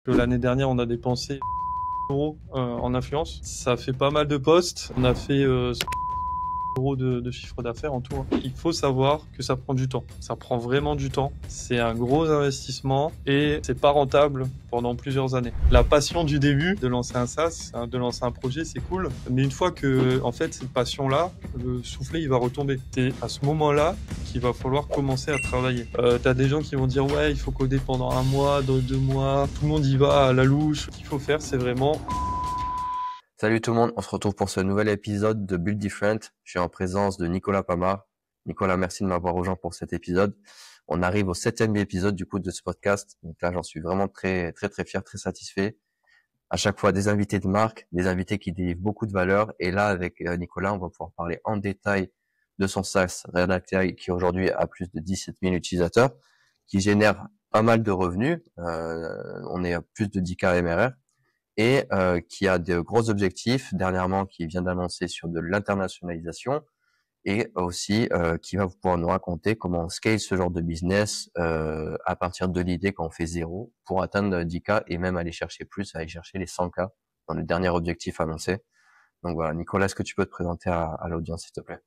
L'année dernière, on a dépensé euros en influence. Ça fait pas mal de postes. On a fait euros de chiffre d'affaires en tout. Il faut savoir que ça prend du temps. Ça prend vraiment du temps. C'est un gros investissement et c'est pas rentable pendant plusieurs années. La passion du début de lancer un SaaS, de lancer un projet, c'est cool. Mais une fois que, en fait, cette passion-là, le soufflet, il va retomber. C'est à ce moment-là qu'il va falloir commencer à travailler. T'as des gens qui vont dire ouais, il faut coder pendant 1 mois, dans 2 mois. Tout le monde y va à la louche. Ce qu'il faut faire, c'est vraiment Salut tout le monde, on se retrouve pour ce nouvel épisode de Build Different. Je suis en présence de Nicolas Pamar. Nicolas, merci de m'avoir rejoint pour cet épisode. On arrive au 7e épisode du coup de ce podcast. Donc là, j'en suis vraiment très fier, très satisfait. À chaque fois, des invités de marque, des invités qui délivrent beaucoup de valeur. Et là, avec Nicolas, on va pouvoir parler en détail de son SaaS Redact AI qui aujourd'hui a plus de 17 000 utilisateurs, qui génère pas mal de revenus. On est à plus de 10K MRR. Et qui a de gros objectifs dernièrement, qui vient d'annoncer sur de l'internationalisation et aussi qui va pouvoir nous raconter comment on scale ce genre de business à partir de l'idée quand on fait 0 pour atteindre 10K et même aller chercher plus, aller chercher les 100K dans le dernier objectif annoncé. Donc voilà, Nicolas, est-ce que tu peux te présenter à l'audience, s'il te plaît?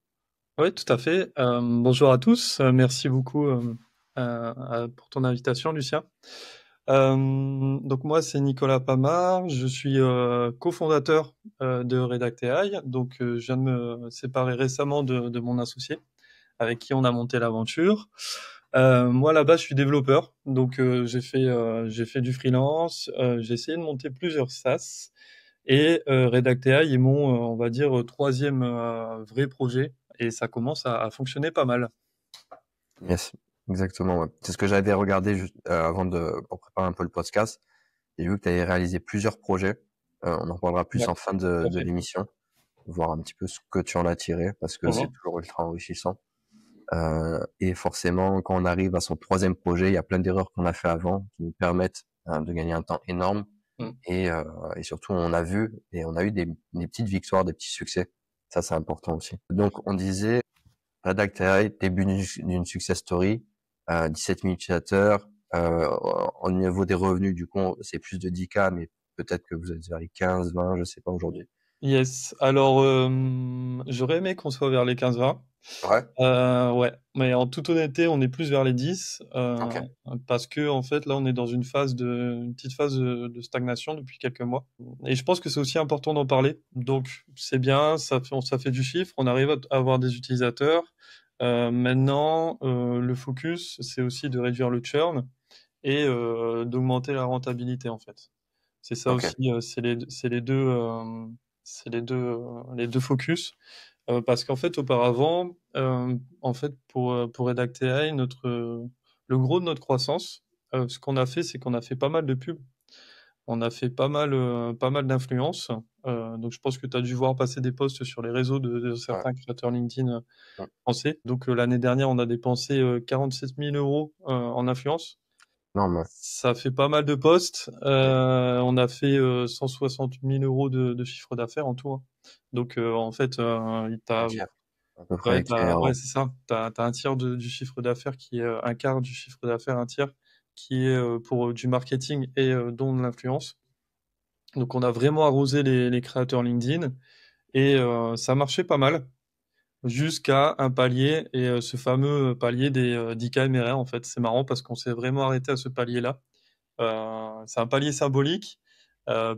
Oui, tout à fait. Bonjour à tous. Merci beaucoup pour ton invitation, Lucien. Donc moi, c'est Nicolas Pamar. Je suis cofondateur de Redact AI. Donc, je viens de me séparer récemment de mon associé avec qui on a monté l'aventure. Moi, là-bas, je suis développeur. Donc, j'ai fait du freelance. J'ai essayé de monter plusieurs SaaS. Et Redact AI est mon, on va dire, troisième vrai projet. Et ça commence à fonctionner pas mal. Yes, exactement. Ouais. C'est ce que j'avais regardé juste, pour préparer un peu le podcast. J'ai vu que tu avais réalisé plusieurs projets. On en parlera plus Ouais, en fin tout à de fait. l'émission, voir un petit peu ce que tu en as tiré, parce que c'est Mhm. toujours ultra enrichissant. Et forcément, quand on arrive à son troisième projet, il y a plein d'erreurs qu'on a fait avant qui nous permettent de gagner un temps énorme. Mm. Et surtout, on a vu et on a eu des petites victoires, des petits succès. Ça, c'est important aussi. Donc, on disait, Redact AI, début d'une success story, 17 000 utilisateurs. Au niveau des revenus, du coup, c'est plus de 10K, mais peut-être que vous êtes vers les 15, 20, je sais pas aujourd'hui. Yes. Alors, j'aurais aimé qu'on soit vers les 15-20. Ouais. Ouais, mais en toute honnêteté, on est plus vers les 10 Ok. parce que en fait, là, on est dans une petite phase de stagnation depuis quelques mois. Et je pense que c'est aussi important d'en parler. Donc, c'est bien, ça fait du chiffre, on arrive à avoir des utilisateurs. Maintenant, le focus, c'est aussi de réduire le churn et d'augmenter la rentabilité, en fait. C'est ça Ok. aussi, les deux focus. Parce qu'en fait, auparavant, en fait, pour Redact AI, le gros de notre croissance, ce qu'on a fait, c'est qu'on a fait pas mal de pubs. On a fait pas mal d'influence. Donc, je pense que tu as dû voir passer des posts sur les réseaux de Ouais. certains créateurs LinkedIn Mm. français. Donc, l'année dernière, on a dépensé 47 000 euros en influence. Non, mais Ça fait pas mal de posts. mm. On a fait 160 000 euros de chiffre d'affaires en tout, hein. Donc, en fait, Un tiers, à peu près, ouais, qui est ouais, en... c'est ça. T'as un tiers du chiffre d'affaires qui est un quart du chiffre d'affaires, un tiers qui est pour du marketing et dont de l'influence. Donc, on a vraiment arrosé les créateurs LinkedIn et ça marchait pas mal jusqu'à un palier et ce fameux palier des 10K MRR en fait. C'est marrant parce qu'on s'est vraiment arrêté à ce palier-là. C'est un palier symbolique.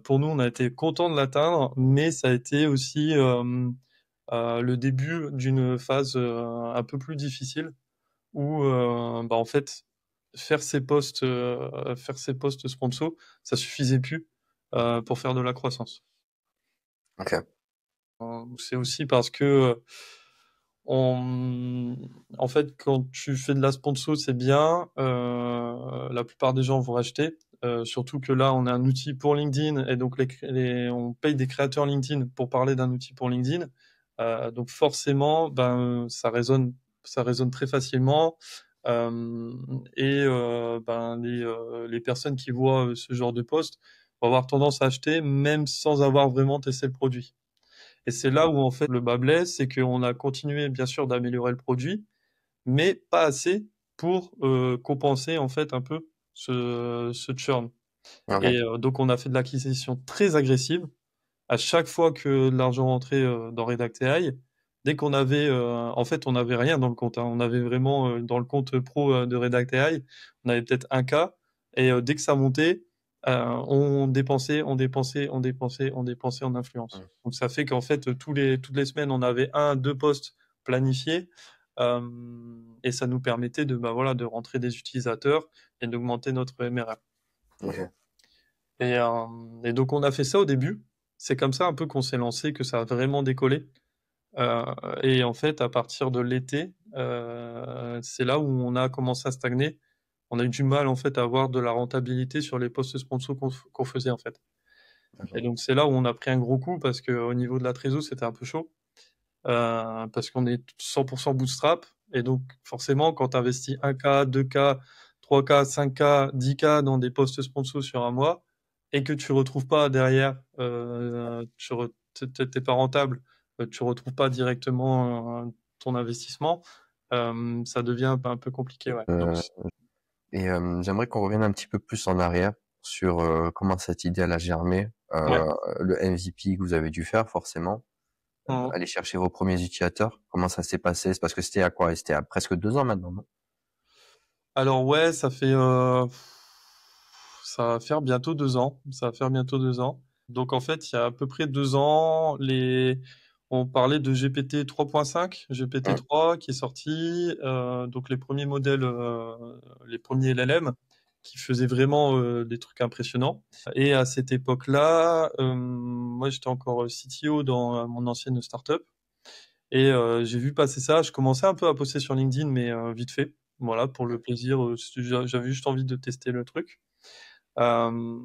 Pour nous, on a été content de l'atteindre, mais ça a été aussi le début d'une phase un peu plus difficile où, bah, en fait, faire ses posts sponsors, ça suffisait plus pour faire de la croissance. Ok. C'est aussi parce que on, en fait, quand tu fais de la sponsor, c'est bien. La plupart des gens vont acheter. Surtout que là, on a un outil pour LinkedIn et donc on paye des créateurs LinkedIn pour parler d'un outil pour LinkedIn. Donc forcément, ben ça résonne très facilement. Euh, et ben les personnes qui voient ce genre de post vont avoir tendance à acheter même sans avoir vraiment testé le produit. Et c'est là où en fait le bas blesse, c'est qu'on a continué bien sûr d'améliorer le produit, mais pas assez pour compenser en fait un peu ce churn. Ok. Et donc, on a fait de l'acquisition très agressive. À chaque fois que de l'argent rentrait dans Redact AI, dès qu'on avait, en fait, on n'avait rien dans le compte, hein. On avait vraiment dans le compte pro de Redact AI, on avait peut-être 1K. Et dès que ça montait, on dépensait, on dépensait, on dépensait, on dépensait en influence. Mm. Donc ça fait qu'en fait, toutes les semaines, on avait un, deux postes planifiés. euh, et ça nous permettait de, bah, voilà, de rentrer des utilisateurs et d'augmenter notre MRR. Ok. Et donc on a fait ça au début. C'est comme ça un peu qu'on s'est lancé, que ça a vraiment décollé. Euh, et en fait, à partir de l'été, c'est là où on a commencé à stagner. On a eu du mal en fait à avoir de la rentabilité sur les postes sponsors qu'on faisait en fait. Et D'accord. donc c'est là où on a pris un gros coup parce que au niveau de la trésor, c'était un peu chaud. Parce qu'on est 100% bootstrap. Et donc forcément, quand tu investis 1K, 2K, 3K, 5K, 10K dans des postes sponsors sur un mois et que tu retrouves pas derrière, t'es pas rentable, tu retrouves pas directement ton investissement, ça devient un peu compliqué, ouais. Donc, Euh, J'aimerais qu'on revienne un petit peu plus en arrière sur comment cette idée elle a germé, ouais. le MVP que vous avez dû faire forcément, Mhm. aller chercher vos premiers utilisateurs. Comment ça s'est passé? C'est parce que c'était à quoi? C'était à presque 2 ans maintenant, non? Alors ouais, ça va faire bientôt 2 ans. Ça va faire bientôt 2 ans. Donc en fait, il y a à peu près 2 ans, on parlait de GPT 3.5, GPT Hum, 3 qui est sorti. Donc les premiers modèles, les premiers LLM qui faisaient vraiment des trucs impressionnants. Et à cette époque-là, moi j'étais encore CTO dans mon ancienne startup. Et j'ai vu passer ça. Je commençais un peu à poster sur LinkedIn, mais vite fait. Voilà, pour le plaisir. J'avais juste envie de tester le truc. Euh,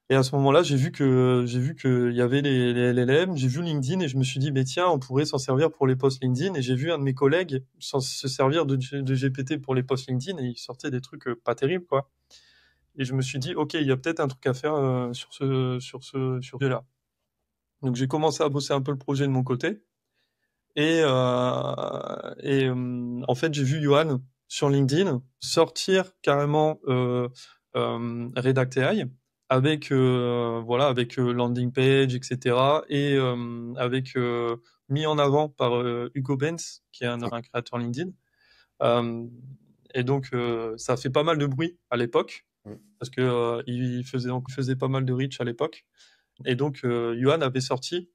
et à ce moment-là, j'ai vu qu'il y avait les LLM. J'ai vu LinkedIn et je me suis dit, mais tiens, on pourrait s'en servir pour les posts LinkedIn. Et j'ai vu un de mes collègues se servir de GPT pour les posts LinkedIn et il sortait des trucs pas terribles, quoi. Et je me suis dit, ok, il y a peut-être un truc à faire sur ce là. Donc j'ai commencé à bosser un peu le projet de mon côté. En fait, j'ai vu Johan sur LinkedIn sortir carrément Redact AI avec voilà avec landing page, etc. Et avec mis en avant par Hugo Benz, qui est un créateur LinkedIn. Euh, et donc ça a fait pas mal de bruit à l'époque hum, parce que il faisait pas mal de reach à l'époque. Et donc Johan avait sorti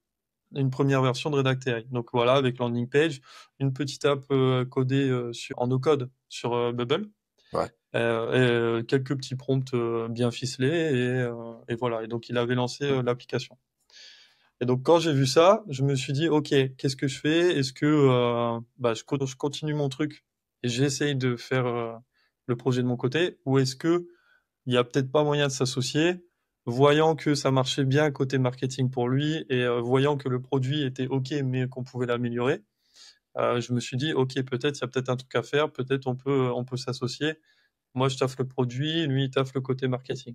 une première version de Redact AI. Donc voilà, avec landing page, une petite app codée en no-code sur Bubble, ouais, quelques petits prompts bien ficelés, et voilà. Et donc il avait lancé l'application. Et donc quand j'ai vu ça, je me suis dit, ok, qu'est-ce que je fais? Est-ce que bah, je continue mon truc et j'essaye de faire le projet de mon côté, ou est-ce que il y a peut-être pas moyen de s'associer, voyant que ça marchait bien côté marketing pour lui et voyant que le produit était OK mais qu'on pouvait l'améliorer, je me suis dit OK, peut-être il y a peut-être un truc à faire, peut-être on peut s'associer. Moi je taffe le produit, lui il taffe le côté marketing.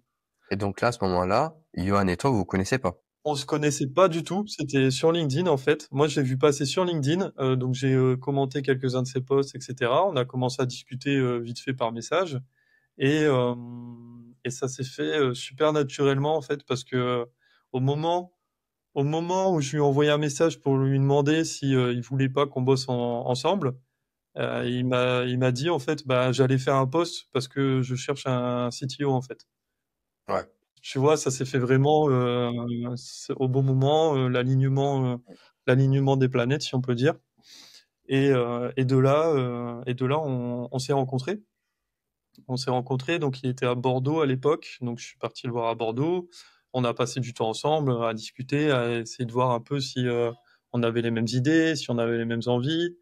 et donc là, à ce moment-là, Johan et toi, vous vous connaissez pas? On se connaissait pas du tout, c'était sur LinkedIn en fait. Moi je l'ai vu passer sur LinkedIn, donc j'ai commenté quelques-uns de ses posts, etc. On a commencé à discuter vite fait par message. Et, euh, et ça s'est fait super naturellement en fait parce que au moment, au moment où je lui ai envoyé un message pour lui demander si il voulait pas qu'on bosse ensemble, il m'a dit en fait bah j'allais faire un post parce que je cherche un CTO en fait. Ouais. Tu vois, ça s'est fait vraiment au bon moment, l'alignement des planètes si on peut dire. Et de là on s'est rencontrés. On s'est rencontrés, donc il était à Bordeaux à l'époque, donc je suis parti le voir à Bordeaux. On a passé du temps ensemble à discuter, à essayer de voir un peu si on avait les mêmes idées, si on avait les mêmes envies,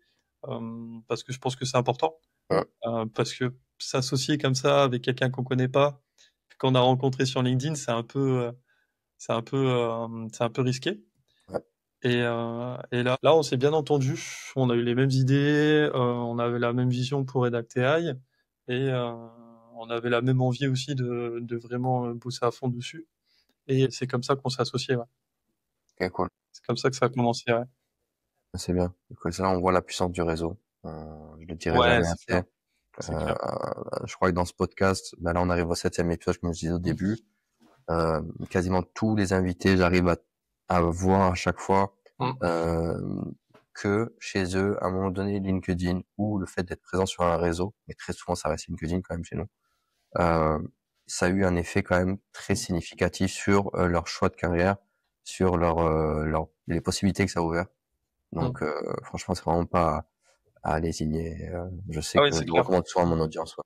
parce que je pense que c'est important, Ouais. parce que s'associer comme ça avec quelqu'un qu'on connaît pas, qu'on a rencontré sur LinkedIn, c'est un peu risqué. Ouais. Là, on s'est bien entendu, on a eu les mêmes idées, on avait la même vision pour Redact AI, et on avait la même envie aussi de vraiment bosser à fond dessus. Et c'est comme ça qu'on s'est associés, ouais. Ok, cool. C'est comme ça que ça a commencé, ouais. C'est bien. Donc, là, on voit la puissance du réseau. Je le dirai Ouais, jamais c'est assez. clair, c'est clair. Je crois que dans ce podcast, bah là, on arrive au 7e épisode, comme je disais au début. Quasiment tous les invités, j'arrive à voir à chaque fois que chez eux, à un moment donné, LinkedIn ou le fait d'être présent sur un réseau, mais très souvent ça reste LinkedIn quand même chez nous, ça a eu un effet quand même très significatif sur leur choix de carrière, sur les possibilités que ça a ouvert. Donc franchement, c'est vraiment pas à lésigner. Je sais Ah oui, que c'est je le clair. recommande souvent à mon audience. Ouais.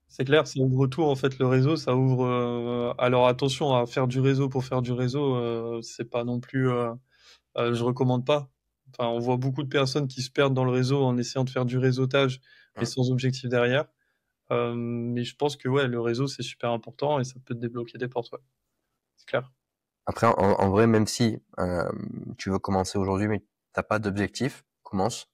C'est clair, ça ouvre tout en fait le réseau, ça ouvre. Alors attention à faire du réseau pour faire du réseau, c'est pas non plus. Je recommande pas. Enfin, on voit beaucoup de personnes qui se perdent dans le réseau en essayant de faire du réseautage et Ouais. sans objectif derrière. Mais je pense que ouais, le réseau c'est super important et ça peut te débloquer des portes. Ouais. C'est clair. Après, en vrai, même si tu veux commencer aujourd'hui, mais t'as pas d'objectif, commence.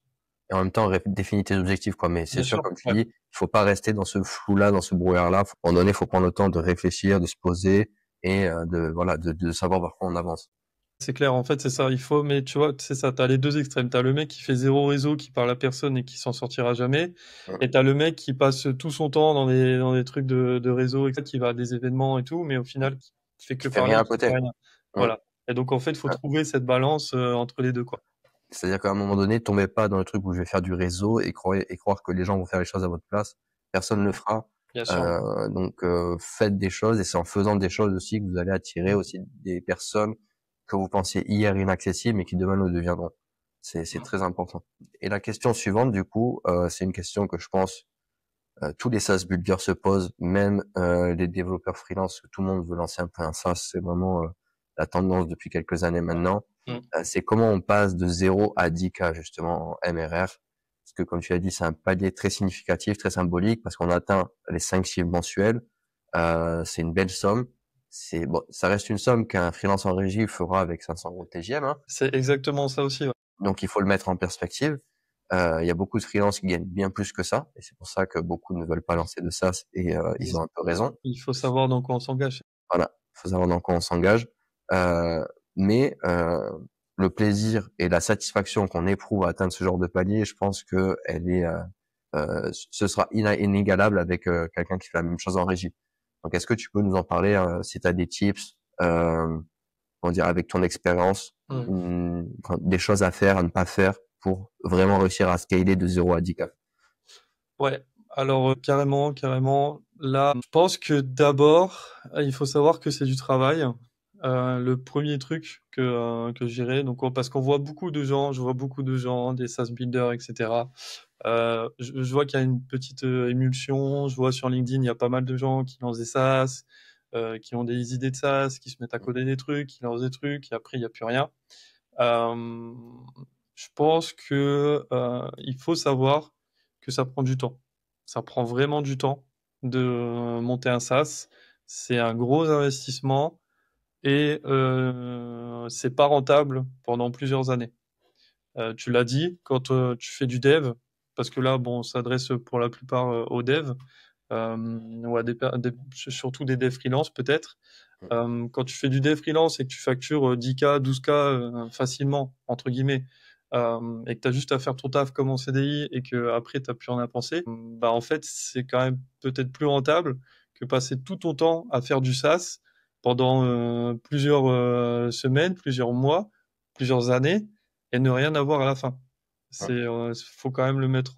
Et en même temps, définis tes objectifs, quoi. Mais c'est Bien sûr, sûr. comme tu Ouais. dis, il faut pas rester dans ce flou-là, dans ce brouillard-là. À un moment donné, il faut prendre le temps de réfléchir, de se poser et de savoir vers quoi on avance. C'est clair, en fait, c'est ça. Il faut, mais tu vois, c'est ça. T'as les deux extrêmes. T'as le mec qui fait zéro réseau, qui parle à personne et qui s'en sortira jamais. Ouais. Et t'as le mec qui passe tout son temps dans des trucs de réseau, et qui va à des événements et tout, mais au final, qui fait que Qui fait parler, rien à qui fait côté. rien. Ouais. Voilà. Et donc, en fait, il faut Ouais. trouver cette balance entre les deux, quoi. C'est-à-dire qu'à un moment donné, tombez pas dans le truc où je vais faire du réseau et croire que les gens vont faire les choses à votre place. Personne ne le fera. Bien sûr. Donc faites des choses et c'est en faisant des choses aussi que vous allez attirer aussi des personnes que vous pensiez hier inaccessibles mais qui demain le deviendront. C'est très important. Et la question suivante, du coup, c'est une question que je pense tous les SaaS builders se posent, même les développeurs freelance, tout le monde veut lancer un peu un SaaS, c'est vraiment la tendance depuis quelques années maintenant. Mm. C'est comment on passe de 0 à 10K justement en MRR. Parce que comme tu as dit, c'est un palier très significatif, très symbolique, parce qu'on atteint les 5 chiffres mensuels. C'est une belle somme. C'est bon, ça reste une somme qu'un freelance en régie fera avec 500 euros de TGM, hein. C'est exactement ça aussi. Ouais. Donc il faut le mettre en perspective. Il y a beaucoup de freelances qui gagnent bien plus que ça, et c'est pour ça que beaucoup ne veulent pas lancer de SaaS, et ils ont un peu raison. Il faut savoir dans quoi on s'engage. Voilà, faut savoir dans quoi on s'engage. Euh, mais le plaisir et la satisfaction qu'on éprouve à atteindre ce genre de palier, je pense que ce sera inégalable avec quelqu'un qui fait la même chose en régie. Donc, est-ce que tu peux nous en parler si tu as des tips, comment dire, avec ton expérience, Mm. des choses à faire, à ne pas faire pour vraiment réussir à scaler de 0 à 10K? Ouais. Alors, carrément, carrément. Là, je pense que d'abord, il faut savoir que c'est du travail. Le premier truc que j'irai, donc parce qu'on voit beaucoup de gens, je vois beaucoup de gens, des SaaS builders, etc. Je vois qu'il y a une petite émulsion. Je vois sur LinkedIn, il y a pas mal de gens qui lancent des SaaS, qui ont des idées de SaaS, qui se mettent à coder des trucs, qui lancent des trucs, et après, il n'y a plus rien. Euh, je pense que il faut savoir que ça prend du temps. Ça prend vraiment du temps de monter un SaaS. C'est un gros investissement et c'est pas rentable pendant plusieurs années. Tu l'as dit, quand tu fais du dev, parce que là, bon, on s'adresse pour la plupart aux devs, ou à surtout des devs freelance peut-être. Quand tu fais du dev freelance et que tu factures 10K, 12K facilement, entre guillemets, et que tu as juste à faire ton taf comme en CDI et que après tu n'as plus rien à penser, bah en fait, c'est quand même peut-être plus rentable que passer tout ton temps à faire du SaaS pendant plusieurs semaines, plusieurs mois, plusieurs années et ne rien avoir à la fin. Faut quand même le mettre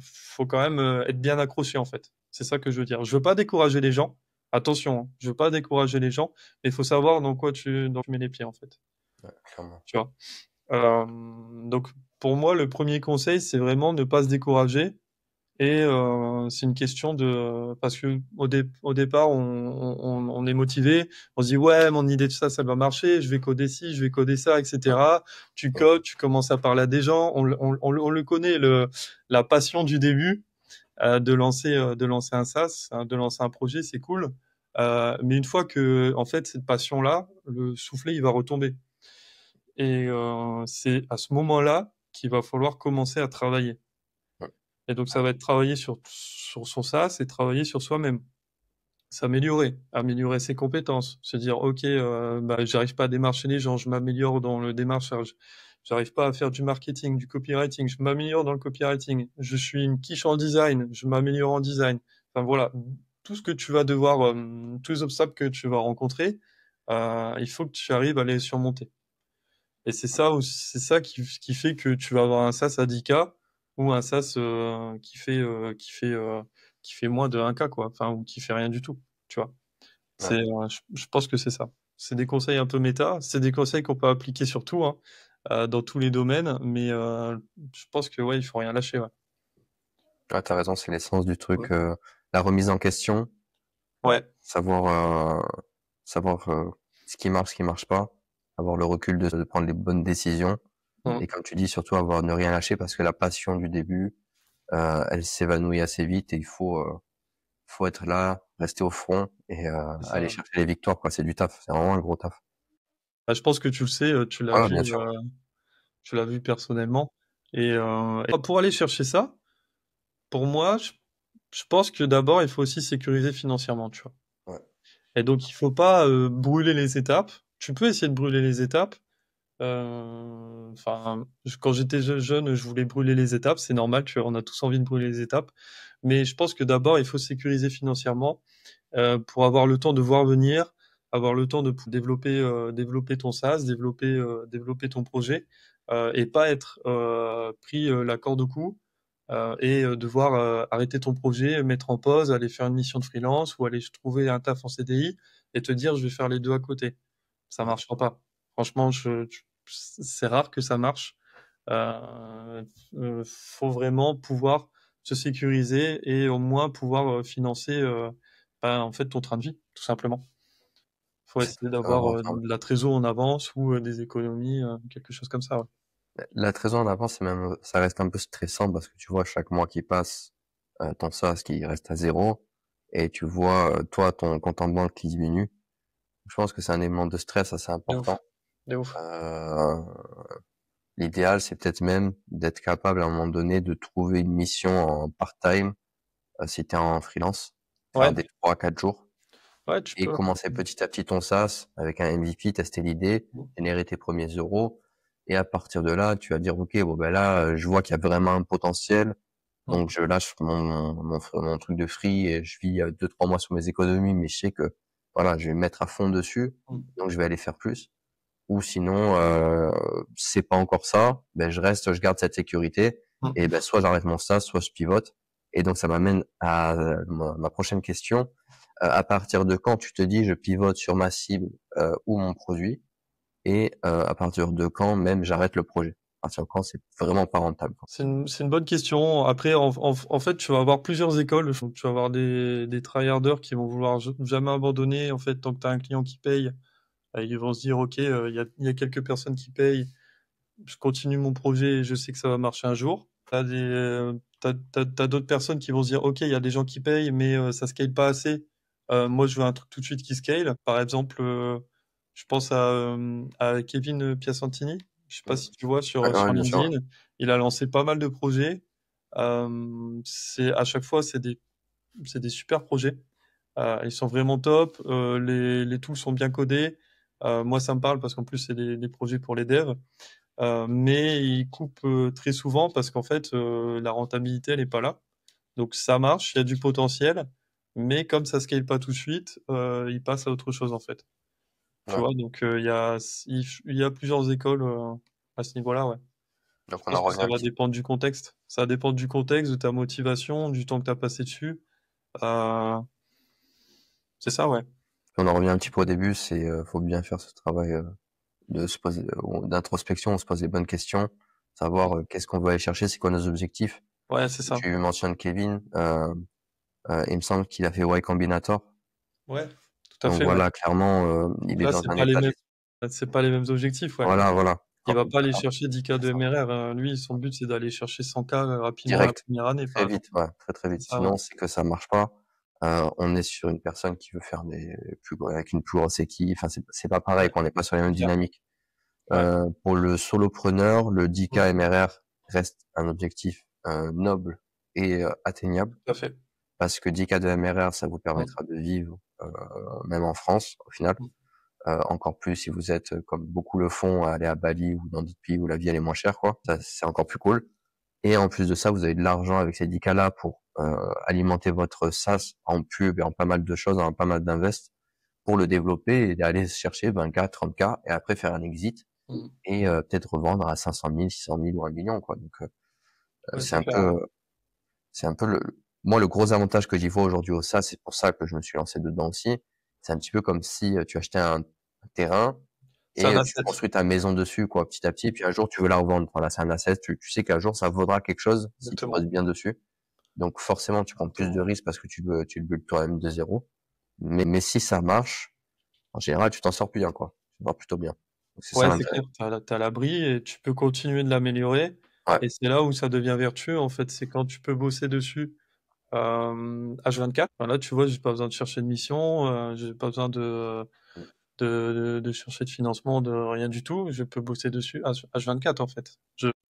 faut quand même être bien accroché en fait. C'est ça que je veux dire. Je veux pas décourager les gens. Attention, hein, je veux pas décourager les gens, mais il faut savoir dans quoi tu mets les pieds en fait. Ouais, clairement. Tu vois. Euh, donc pour moi, le premier conseil, c'est vraiment ne pas se décourager. Et c'est une question de parce que au départ, on est motivé, on se dit ouais, mon idée de ça va marcher, je vais coder ci, je vais coder ça, etc. Tu codes, tu commences à parler à des gens, on le connaît la passion du début de lancer un SaaS, hein, de lancer un projet, c'est cool. Mais une fois que, en fait, cette passion-là, le soufflet, il va retomber. Et c'est à ce moment-là qu'il va falloir commencer à travailler. Ouais. Et donc, ça va être travailler sur son SaaS et travailler sur soi-même. S'améliorer, améliorer ses compétences, se dire, OK, bah, j'arrive pas à démarcher les gens, je m'améliore dans le démarchage. J'arrive pas à faire du marketing, du copywriting, je m'améliore dans le copywriting. Je suis une quiche en design, je m'améliore en design. Enfin voilà, tout ce que tu vas devoir, tous les obstacles que tu vas rencontrer, il faut que tu arrives à les surmonter. Et c'est ça qui fait que tu vas avoir un SaaS à 10K ou un SaaS qui fait moins de 1K, quoi. Enfin, ou qui fait rien du tout, tu vois. Ouais. Je pense que c'est ça. C'est des conseils un peu méta, c'est des conseils qu'on peut appliquer sur tout, hein, dans tous les domaines, mais je pense que ouais, il faut rien lâcher, ouais. Ouais, t'as raison, c'est l'essence du Ouais. truc. La remise en question, Ouais, savoir, savoir ce qui marche pas, avoir le recul de prendre les bonnes décisions. mm, Et comme tu dis, surtout avoir ne rien lâcher parce que la passion du début, elle s'évanouit assez vite et faut être là, rester au front et c'est aller ça. chercher les victoires, quoi. C'est du taf, c'est vraiment un gros taf. Bah, je pense que tu le sais, Voilà, bien sûr. tu l'as vu personnellement. Et pour aller chercher ça, pour moi, je pense que d'abord, il faut aussi sécuriser financièrement, tu vois. Ouais. Et donc, il faut pas brûler les étapes. Tu peux essayer de brûler les étapes. Enfin, quand j'étais jeune, je voulais brûler les étapes. C'est normal, tu vois, on a tous envie de brûler les étapes. Mais je pense que d'abord, il faut sécuriser financièrement pour avoir le temps de voir venir, avoir le temps de développer ton SaaS, développer ton projet et pas être pris la corde au cou et devoir arrêter ton projet, mettre en pause, aller faire une mission de freelance ou aller trouver un taf en CDI et te dire je vais faire les deux à côté. Ça Ouais. marchera pas. Franchement, c'est rare que ça marche. Euh, faut vraiment pouvoir se sécuriser et au moins pouvoir financer en fait ton train de vie, tout simplement. Faut C'est essayer très d'avoir important. de la trésor en avance ou des économies, quelque chose comme ça. Ouais. La trésor en avance, c'est même, ça reste un peu stressant parce que tu vois chaque mois qui passe, ton SaaS qui reste à zéro et tu vois, toi, ton compte en banque qui diminue. Je pense que c'est un élément de stress assez De ouf, important. de ouf. Euh, L'idéal, c'est peut-être même d'être capable à un moment donné de trouver une mission en part-time, si t'es en freelance, faire Ouais, des 3 4 jours ouais, tu et peux. commencer petit à petit ton SaaS avec un MVP, tester l'idée, générer tes premiers euros. Et à partir de là, tu vas dire, OK, bon, ben là, je vois qu'il y a vraiment un potentiel. Mm, Donc, je lâche mon truc de free et je vis 2 3 mois sur mes économies, mais je sais que, voilà, je vais me mettre à fond dessus. mm, Donc, je vais aller faire plus. Ou sinon, c'est pas encore ça, ben je reste, je garde cette sécurité et mm. ben soit j'arrête mon stage, soit je pivote. Et donc ça m'amène à ma prochaine question. À partir de quand tu te dis je pivote sur ma cible ou mon produit et à partir de quand même j'arrête le projet? À partir de quand c'est vraiment pas rentable, quoi. C'est une bonne question. Après, en fait, tu vas avoir plusieurs écoles. Donc, tu vas avoir des tryharders qui vont vouloir jamais abandonner. En fait, tant que tu as un client qui paye, ils vont se dire, OK, il y a quelques personnes qui payent. Je continue mon projet et je sais que ça va marcher un jour. T'as d'autres personnes qui vont se dire, OK, il y a des gens qui payent, mais ça scale pas assez. Moi, je veux un truc tout de suite qui scale. Par exemple, je pense à Kevin Piacentini. Je sais pas si tu vois Ouais, ouais, sur bien sûr. Ouais. LinkedIn. Il a lancé pas mal de projets. À chaque fois, c'est des super projets. Ils sont vraiment top. Les tools sont bien codés. Moi, ça me parle parce qu'en plus, c'est des projets pour les devs. Mais ils coupent très souvent parce qu'en fait, la rentabilité, elle est pas là. Donc ça marche, il y a du potentiel, mais comme ça scale pas tout de suite, ils passent à autre chose en fait. Tu Ouais. vois, donc il y a plusieurs écoles à ce niveau-là, ouais. Je Donc on pense en que revient ça un va petit. dépendre du contexte. Ça va dépendre du contexte, de ta motivation, du temps que tu as passé dessus. Euh, c'est ça, ouais. On en revient un petit peu au début, c'est faut bien faire ce travail de se poser d'introspection, on se pose les bonnes questions, savoir qu'est-ce qu'on veut aller chercher, c'est quoi nos objectifs. Ouais, c'est ça. Tu mentionnes Kevin, il me semble qu'il a fait Y Combinator. Ouais, tout à Donc fait, ouais. voilà, clairement, il Donc est là, dans un état d'esprit. c'est pas les mêmes objectifs, ouais. Voilà, voilà. Il va pas aller Voilà, chercher 10K c'est de ça. MRR, hein. Lui, son but, c'est d'aller chercher 100K rapidement la Direct, première année, par très vite, exemple. ouais, très très C'est vite. ça, ouais. Sinon, c'est que ça marche pas. On est sur une personne qui veut faire avec une plus grosse équipe. Enfin, c'est pas pareil, Ouais, qu'on n'est pas sur la même clair. dynamique. Ouais. Pour le solopreneur, le 10K Mm, MRR reste un objectif noble et atteignable. tout à fait. Parce que 10K de MRR, ça vous Mm, permettra de vivre, même en France, au final. mm. Encore plus si vous êtes, comme beaucoup le font, à aller à Bali ou dans d'autres pays où la vie elle est moins chère, quoi. Ça, c'est encore plus cool. Et en plus de ça, vous avez de l'argent avec ces 10K là pour alimenter votre SaaS en pub et en pas mal de choses, en pas mal d'invest pour le développer et aller chercher 20K, 30K et après faire un exit Mm. et peut-être revendre à 500 000, 600 000 ou 1 million, quoi. Donc, Ouais, c'est c'est un clair. peu, c'est un peu moi, le gros avantage que j'y vois aujourd'hui au SaaS, c'est pour ça que je me suis lancé dedans aussi. C'est un petit peu comme si tu achetais un terrain C'est et un tu asset. construis ta maison dessus, quoi, petit à petit. Et puis un jour, tu veux la revendre. Voilà, c'est un asset. Tu sais qu'un jour, ça vaudra quelque chose si tu bosses Exactement. bien dessus. Donc forcément, tu prends plus de Exactement. risques parce que tu le builds toi-même de zéro. Mais si ça marche, en général, tu t'en sors bien, quoi. Tu vas plutôt bien. Donc c'est ça Ouais, c'est l'intérêt. clair. T'as l'abri et tu peux continuer de l'améliorer. Ouais. Et c'est là où ça devient vertueux, en fait. C'est quand tu peux bosser dessus H24. Enfin, là, tu vois, j'ai pas besoin de chercher de mission, j'ai pas besoin Mm. de chercher de financement, de rien du tout. Je peux bosser dessus H24, en fait.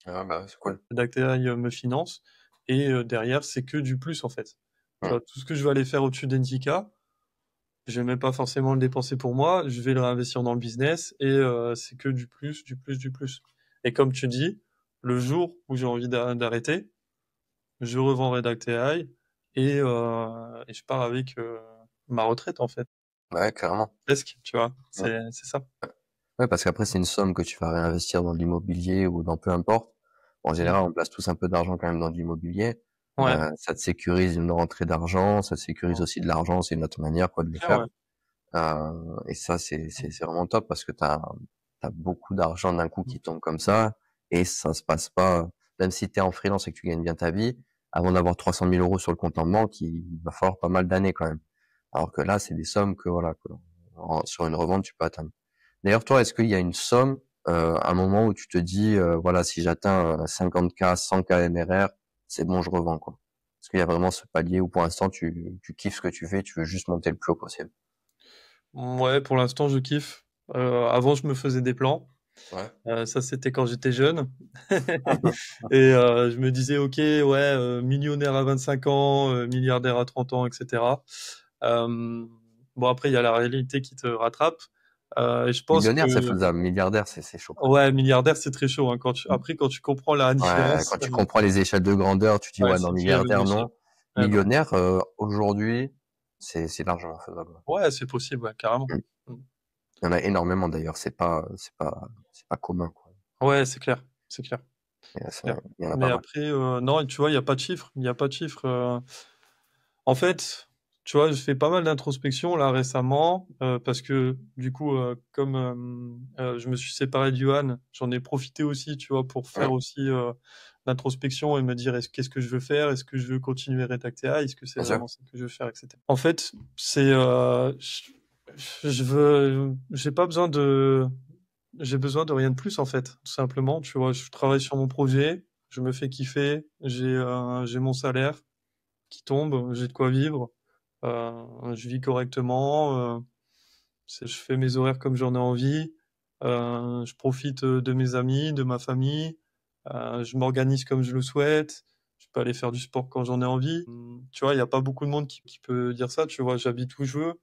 Ah, bah, c'est cool. Dactéail me finance et derrière, c'est que du plus, en fait. Tu Mm. vois, tout ce que je vais aller faire au-dessus d'Entica, je vais même pas forcément le dépenser pour moi, je vais le réinvestir dans le business et c'est que du plus, du plus, du plus. Et comme tu dis, le jour où j'ai envie d'arrêter, je revends Redact AI et je pars avec ma retraite en fait. Ouais, clairement. Presque, tu vois. Mm. C'est ça. Ouais, parce qu'après, c'est une somme que tu vas réinvestir dans de l'immobilier ou dans peu importe. En Mm. général, on place tous un peu d'argent quand même dans de l'immobilier. Ouais, Ça te sécurise une rentrée d'argent, ça te sécurise aussi de l'argent, c'est une autre manière, quoi, de le clair, faire. ouais. Et ça, c'est vraiment top parce que t'as beaucoup d'argent d'un coup qui tombe comme ça et ça se passe pas, même si t'es en freelance et que tu gagnes bien ta vie, avant d'avoir 300 000 euros sur le compte en banque, il va falloir pas mal d'années quand même. Alors que là, c'est des sommes que, voilà, sur une revente, tu peux atteindre. D'ailleurs, toi, est-ce qu'il y a une somme, un moment où tu te dis, voilà, si j'atteins 50K, 100K MRR, c'est bon, je revends, quoi. Est-ce qu'il y a vraiment ce palier où pour l'instant, tu kiffes ce que tu fais, tu veux juste monter le plus haut possible? Ouais, pour l'instant, je kiffe. Avant, je me faisais des plans. Ouais. Ça, c'était quand j'étais jeune. Et je me disais, ok, ouais, millionnaire à 25 ans, milliardaire à 30 ans, etc. Bon, après, il y a la réalité qui te rattrape. Et je pense que, Millionnaire, c'est faisable. Milliardaire, c'est chaud quand ouais, milliardaire, c'est très chaud, hein. même. Après, quand tu comprends la Ouais, différence, quand tu comprends les échelles de grandeur, tu dis ouais, ouais, non, c'est clair une milliardaire, échelle. non. Ouais, non. Millionnaire, aujourd'hui, c'est largement faisable. Ouais, c'est possible, ouais, carrément. Mm. Mm. Il y en a énormément d'ailleurs. C'est pas commun, quoi. Ouais, c'est clair, c'est clair, Et c'est clair. il y en a Mais pas mal. après, non, tu vois, il n'y a pas de chiffre. Il n'y a pas de chiffre. En fait, tu vois, je fais pas mal d'introspection là récemment parce que du coup, comme je me suis séparé de Johan, j'en ai profité aussi, tu vois, pour Ouais, faire aussi l'introspection et me dire qu'est-ce que je veux faire, est-ce que je veux continuer Redactea, est-ce que c'est bien sûr. vraiment ça que je veux faire, etc. En fait, c'est je veux, j'ai besoin de rien de plus en fait, tout simplement. Tu vois, je travaille sur mon projet, je me fais kiffer, j'ai mon salaire qui tombe, j'ai de quoi vivre, je vis correctement, je fais mes horaires comme j'en ai envie, je profite de mes amis, de ma famille, je m'organise comme je le souhaite, je peux aller faire du sport quand j'en ai envie. Tu vois, il n'y a pas beaucoup de monde qui peut dire ça, tu vois, j'habite où je veux,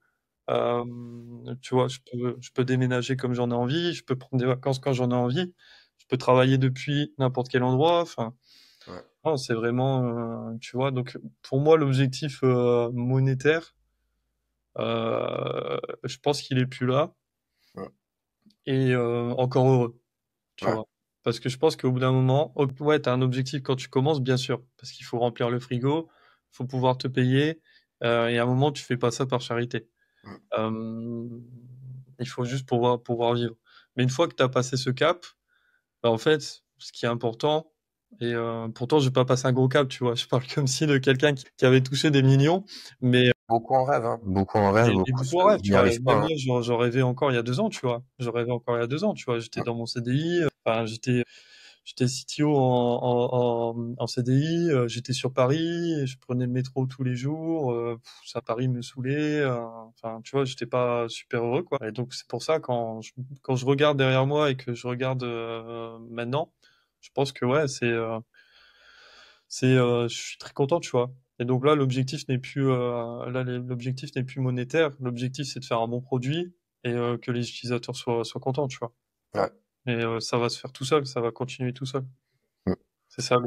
tu vois, je peux déménager comme j'en ai envie, je peux prendre des vacances quand j'en ai envie, je peux travailler depuis n'importe quel endroit, enfin, Ouais, non, c'est vraiment, tu vois, donc pour moi, l'objectif monétaire, je pense qu'il est plus là ouais, et encore heureux, tu ouais, vois. Parce que je pense qu'au bout d'un moment, ouais, t'as un objectif quand tu commences, bien sûr, parce qu'il faut remplir le frigo, faut pouvoir te payer, et à un moment, tu fais pas ça par charité. mm, Euh, il faut juste pouvoir vivre. Mais une fois que t'as passé ce cap, bah, en fait, ce qui est important, et pourtant, j'ai pas passé un gros cap, tu vois. Je parle comme si de quelqu'un qui avait touché des millions, mais, beaucoup en rêve, hein. Beaucoup en rêve, mais beaucoup beaucoup en rêve, tu n'y vois. arrivent pas, Même hein. moi, j'en rêvais encore il y a 2 ans, tu vois. J'en rêvais encore il y a 2 ans, tu vois. J'étais Mm. dans mon CDI, enfin, j'étais CTO en CDI, j'étais sur Paris, je prenais le métro tous les jours, ça, Paris me saoulait, enfin, tu vois, j'étais pas super heureux, quoi. Et donc, c'est pour ça, quand je regarde derrière moi et que je regarde maintenant, je pense que ouais, je suis très content, tu vois. Et donc là, l'objectif n'est plus monétaire. L'objectif, c'est de faire un bon produit et que les utilisateurs soient contents, tu vois. Ouais. Et ça va se faire tout seul, ça va continuer tout seul. Mm. C'est ça,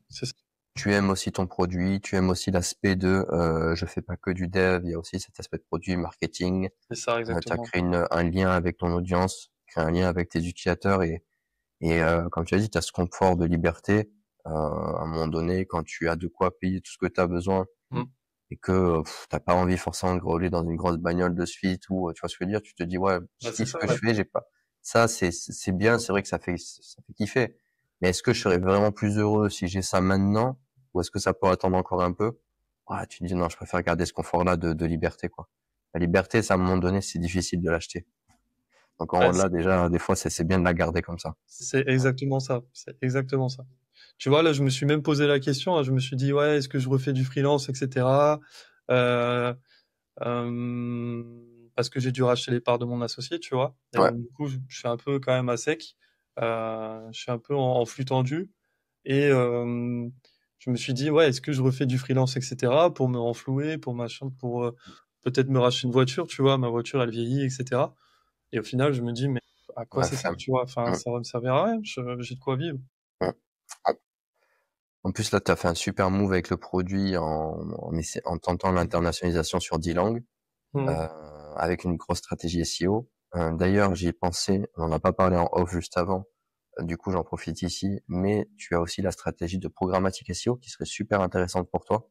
c'est ça. tu aimes aussi ton produit, tu aimes aussi l'aspect de je fais pas que du dev, il y a aussi cet aspect de produit, marketing. C'est ça, Tu as exactement. créé un lien avec ton audience, créé un lien avec tes utilisateurs et comme tu as dit, tu as ce confort de liberté à un moment donné quand tu as de quoi payer tout ce que tu as besoin Mm. et que t'as pas envie forcément de rouler dans une grosse bagnole de suite ou tu vois ce que je veux dire, tu te dis ouais, je Bah, c'est kiffe ce ça, que je ouais. fais, j'ai pas ça c'est bien, c'est vrai que ça fait kiffer. Mais est-ce que je serais vraiment plus heureux si j'ai ça maintenant ou est-ce que ça peut attendre encore un peu? Ah, tu te dis non, je préfère garder ce confort-là de liberté quoi. La liberté, ça à un moment donné, c'est difficile de l'acheter. Donc Ouais, là déjà des fois c'est bien de la garder comme ça. c'est exactement ça. C'est exactement ça. Tu vois, là, je me suis même posé la question, hein, je me suis dit, ouais, est-ce que je refais du freelance, etc. Euh, parce que j'ai dû racheter les parts de mon associé, tu vois. Et Ouais. donc, du coup, je suis un peu quand même à sec. Je suis un peu en flux tendu. Et je me suis dit, ouais, est-ce que je refais du freelance, etc. pour me renflouer, pour machin, pour peut-être me racheter une voiture, tu vois. Ma voiture, elle vieillit, etc. Et au final, je me dis, mais à quoi La ça sert, flemme. tu vois? Enfin, Mmh, ça va me servir à rien. J'ai de quoi vivre. mmh. En plus, là, tu as fait un super move avec le produit en tentant l'internationalisation sur 10 langues, Mhm. euh, avec une grosse stratégie SEO. D'ailleurs, j'y ai pensé, on n'en a pas parlé en off juste avant, du coup, j'en profite ici, mais tu as aussi la stratégie de programmatique SEO qui serait super intéressante pour toi.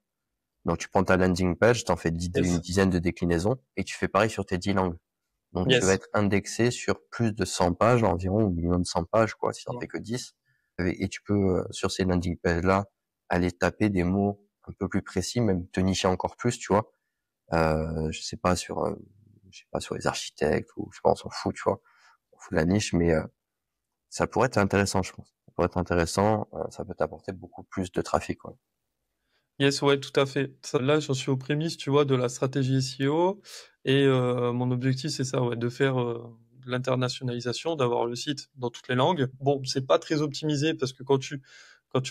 Donc, tu prends ta landing page, t'en fais une Yes. dizaine de déclinaisons et tu fais pareil sur tes 10 langues. Donc, tu vas Yes. être indexé sur plus de 100 pages environ, ou minimum 100 pages, quoi, si t'en Mhm. fais que 10. Et tu peux, sur ces landing pages-là, aller taper des mots un peu plus précis, même te nicher encore plus, tu vois. Je sais pas je sais pas, sur les architectes ou, je sais pas, on s'en fout, tu vois. On fout la niche, mais, ça pourrait être intéressant, je pense. Ça pourrait être intéressant, ça peut t'apporter beaucoup plus de trafic, quoi. Yes, ouais, tout à fait. Là, j'en suis aux prémices, tu vois, de la stratégie SEO. Et mon objectif, c'est ça, ouais, de faire de l'internationalisation, d'avoir le site dans toutes les langues. Bon, c'est pas très optimisé parce que quand tu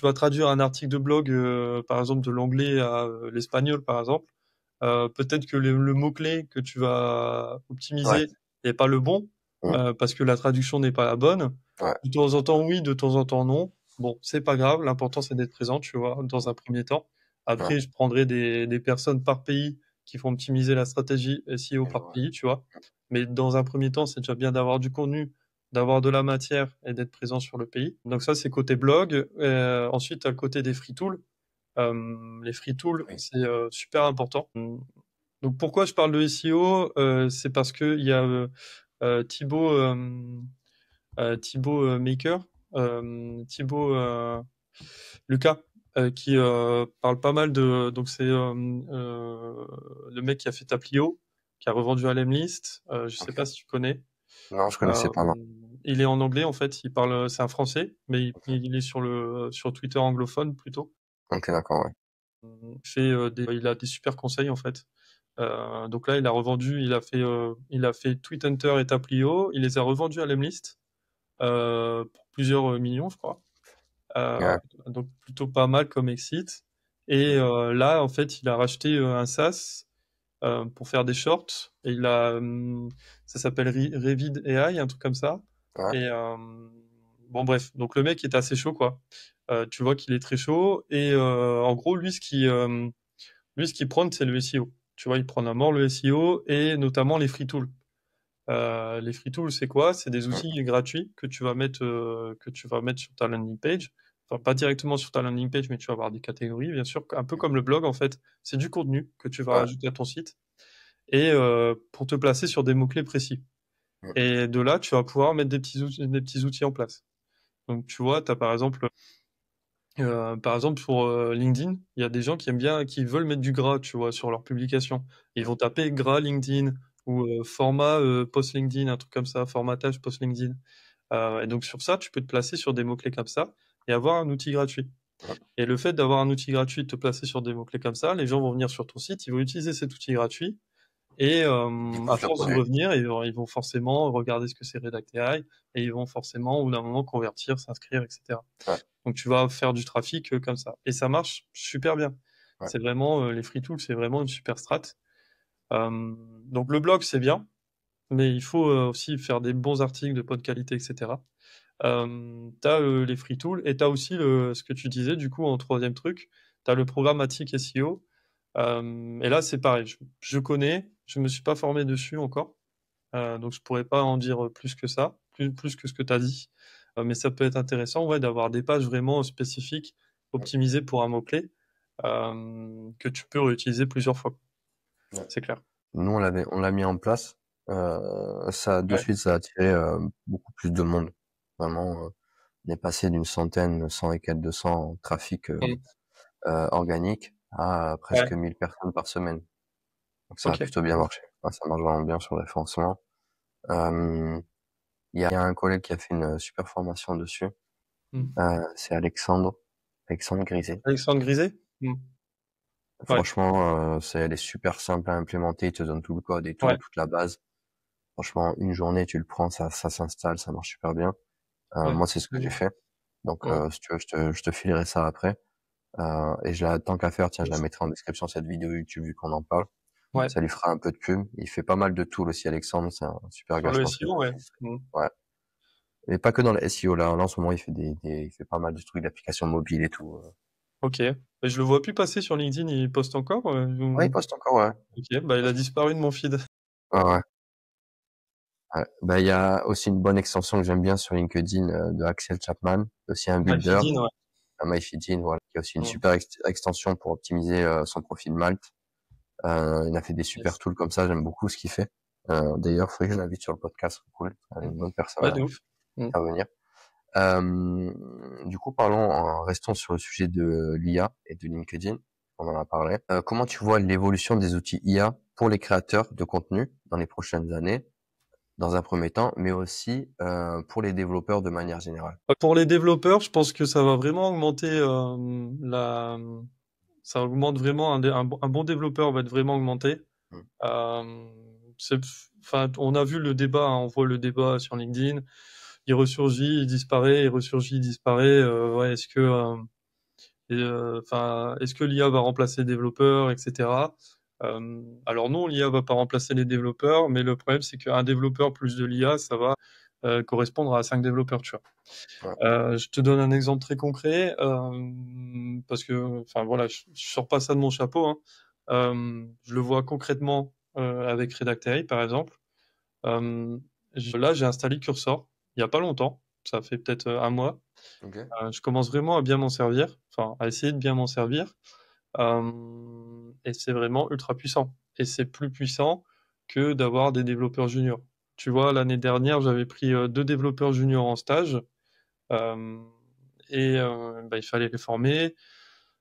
vas traduire un article de blog, par exemple, de l'anglais à l'espagnol, par exemple, peut-être que le mot-clé que tu vas Ouais. optimiser n'est pas le bon, Mmh. parce que la traduction n'est pas la bonne. Ouais. De temps en temps, oui, de temps en temps, non. Bon, c'est pas grave, l'important, c'est d'être présent, tu vois, dans un premier temps. Ouais. Après, je prendrai des personnes par pays qui font optimiser la stratégie SEO par Ouais. pays, tu vois. Mais dans un premier temps, c'est déjà bien d'avoir du contenu, d'avoir de la matière et d'être présent sur le pays. Donc ça, c'est côté blog. Ensuite, à côté des free tools. Les free tools, Oui. c'est super important. Donc pourquoi je parle de SEO? C'est parce que il y a Thibaut, Thibaut Maker, Thibaut Lucas, qui parle pas mal de. Donc c'est le mec qui a fait Taplio, qui a revendu à Lemlist. Je sais pas Ok. si tu connais. Non, je connaissais Euh, pas, non. il est en anglais en fait. Il parle, c'est un Français, mais il est sur Twitter anglophone plutôt. Ok, d'accord, ouais. Il a des super conseils en fait. Donc là, il a fait Tweet Hunter et Taplio. Il les a revendus à Lemlist pour plusieurs millions, je crois. Euh, Ouais. donc plutôt pas mal comme exit. Et là, en fait, il a racheté un SaaS pour faire des shorts. Et ça s'appelle Revid AI, un truc comme ça. Ouais. Et bon, bref. Donc le mec est assez chaud, quoi. Tu vois qu'il est très chaud. Et en gros, lui, ce qu'il prône, c'est le SEO. Tu vois, il prend à mort le SEO et notamment les free tools. Les free tools, c'est quoi? C'est des Mmh. outils gratuits que tu vas mettre sur ta landing page. Enfin, pas directement sur ta landing page, mais tu vas avoir des catégories, bien sûr, un peu comme le blog en fait. C'est du contenu que tu vas Ouais. rajouter à ton site et pour te placer sur des mots-clés précis. Mmh. Et de là, tu vas pouvoir mettre des petits outils en place. Donc, tu vois, tu as par exemple, pour LinkedIn, il y a des gens qui aiment bien, qui veulent mettre du gras, tu vois, sur leurs publications. Ils vont taper gras LinkedIn ou format post LinkedIn, un truc comme ça, formatage post LinkedIn. Et donc sur ça, tu peux te placer sur des mots-clés comme ça et avoir un outil gratuit. Mmh. Et le fait d'avoir un outil gratuit, de te placer sur des mots-clés comme ça, les gens vont venir sur ton site, ils vont utiliser cet outil gratuit et à Découvre le force de produit. revenir, ils vont forcément regarder ce que c'est Redact AI et ils vont forcément, au bout d'un moment, convertir, s'inscrire, etc. Ouais. Donc tu vas faire du trafic comme ça. Et ça marche super bien. Ouais. C'est vraiment, les free tools, c'est vraiment une super strat. Donc le blog, c'est bien, mais il faut aussi faire des bons articles de bonne qualité, etc. T'as les free tools et t'as aussi ce que tu disais, du coup, en troisième truc, t'as le programmatique SEO. Et là, c'est pareil. Je connais, je me suis pas formé dessus encore, donc je pourrais pas en dire plus que ça, plus que ce que tu as dit. Mais ça peut être intéressant, ouais, d'avoir des pages vraiment spécifiques, optimisées pour un mot-clé, que tu peux réutiliser plusieurs fois. Ouais. C'est clair. Nous, on l'a mis en place. Ça, de Ouais. suite, ça a attiré beaucoup plus de monde. Vraiment, on est passé d'une centaine, 100 et quelques 200 en trafic Mm. organique à presque Ouais. 1000 personnes par semaine. Donc ça a Ok. plutôt bien marché. Enfin, ça marche vraiment bien sur le référencement. Il y a un collègue qui a fait une super formation dessus. Mm. C'est Alexandre Griset. Alexandre Griset? Mm. Ouais. Franchement, elle est super simple à implémenter. Il te donne tout le code et tout, Ouais. toute la base. Franchement, une journée, tu le prends, ça s'installe, ça marche super bien. Ouais. Moi, c'est ce que j'ai fait. Donc, Mm. si tu veux, je te filerai ça après. Et tant qu'à faire, tiens, je la mettrai en description cette vidéo YouTube vu qu'on en parle. Ouais. Ça lui fera un peu de pub. Il fait pas mal de tools aussi, Alexandre. C'est un super Sur gars, je le pense que SEO, ouais. Mm. ouais. Mais pas que dans le SEO, là. Là, en ce moment, il fait pas mal de trucs d'applications mobiles et tout. Ok. Et je le vois plus passer sur LinkedIn, il poste encore? Ouais, il poste encore, ouais. Ok, bah il a disparu de mon feed. Ouais, ouais. Ouais. Bah, il y a aussi une bonne extension que j'aime bien sur LinkedIn de Axel Chapman, aussi un builder, MyFeedIn, ouais. MyFitIn, voilà, qui a aussi une Mm. super extension pour optimiser son profil Malte. Il a fait des super Yes. tools comme ça, j'aime beaucoup ce qu'il fait. D'ailleurs, faudrait que je l'invite sur le podcast, c'est cool, c'est Mm. une bonne personne Ouais, de ouf. Mm. à venir. Du coup, restons sur le sujet de l'IA et de LinkedIn. On en a parlé. Comment tu vois l'évolution des outils IA pour les créateurs de contenu dans les prochaines années, dans un premier temps, mais aussi pour les développeurs de manière générale? Pour les développeurs, je pense que ça va vraiment augmenter ça augmente vraiment un bon développeur va être vraiment augmenté. Mm. Euh, enfin, on a vu le débat, hein, on voit le débat sur LinkedIn. Il ressurgit, il disparaît, il ressurgit, il disparaît. Ouais, enfin, est-ce que l'IA va remplacer les développeurs, etc. Alors non, l'IA va pas remplacer les développeurs, mais le problème c'est qu'un développeur plus de l'IA, ça va correspondre à 5 développeurs, tu vois. Ouais. Je te donne un exemple très concret, parce que, enfin voilà, je sors pas ça de mon chapeau, hein. Je le vois concrètement avec Redact AI, par exemple. Euh, Là, j'ai installé Cursor il y a pas longtemps, ça fait peut-être un mois. Ok. Je commence vraiment à bien m'en servir, enfin à essayer de bien m'en servir, et c'est vraiment ultra puissant. Et c'est plus puissant que d'avoir des développeurs juniors. Tu vois, l'année dernière, j'avais pris 2 développeurs juniors en stage. Euh, bah, il fallait les former,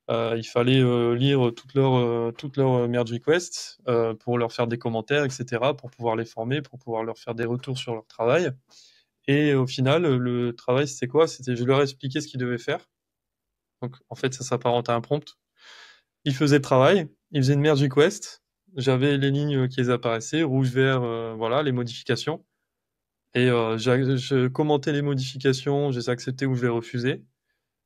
il fallait lire toutes leurs merge requests pour leur faire des commentaires, etc., pour pouvoir les former, pour pouvoir leur faire des retours sur leur travail. Et au final, le travail, c'était quoi? C'était je leur expliquais ce qu'ils devaient faire. Donc, en fait, ça s'apparente à un prompt. Ils faisaient le travail, ils faisaient une merge request. J'avais les lignes qui les apparaissaient, rouge, vert, voilà, les modifications. Et je commentais les modifications, je les acceptais ou je les refusais.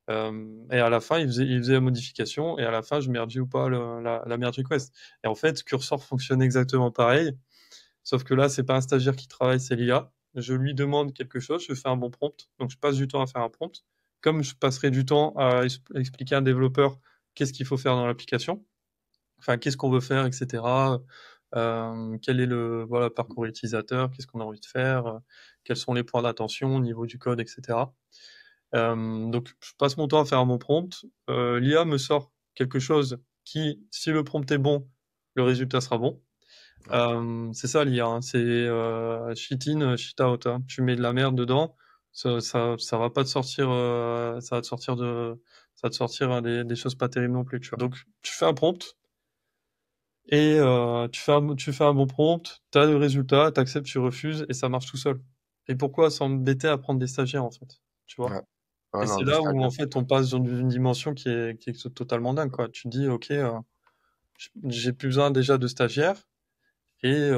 Et à la fin, il faisait la modification, et à la fin, je mergeais ou pas la merge request. Et en fait, Cursor fonctionne exactement pareil, sauf que là, c'est pas un stagiaire qui travaille, c'est l'IA. Je lui demande quelque chose, je fais un bon prompt, donc je passe du temps à faire un prompt, comme je passerai du temps à expliquer à un développeur qu'est-ce qu'il faut faire dans l'application, enfin, qu'est-ce qu'on veut faire, etc. Quel est le voilà, parcours utilisateur, qu'est-ce qu'on a envie de faire, quels sont les points d'attention au niveau du code, etc. Donc, je passe mon temps à faire mon prompt. L'IA me sort quelque chose qui, si le prompt est bon, le résultat sera bon. Ouais. C'est ça l'IA, hein. C'est shit in, shit out, hein. Tu mets de la merde dedans, ça va pas te sortir, ça va te sortir hein, des choses pas terribles non plus, tu vois. Donc, tu fais un prompt et tu fais un bon prompt, t'as le résultat, t'acceptes, tu refuses et ça marche tout seul. Et pourquoi s'embêter à prendre des stagiaires en fait, tu vois? Ouais. Ouais, Et non, c'est des là où, en stagiaires. fait, on passe dans une dimension qui est totalement dingue, quoi. Tu te dis, OK, j'ai plus besoin déjà de stagiaires et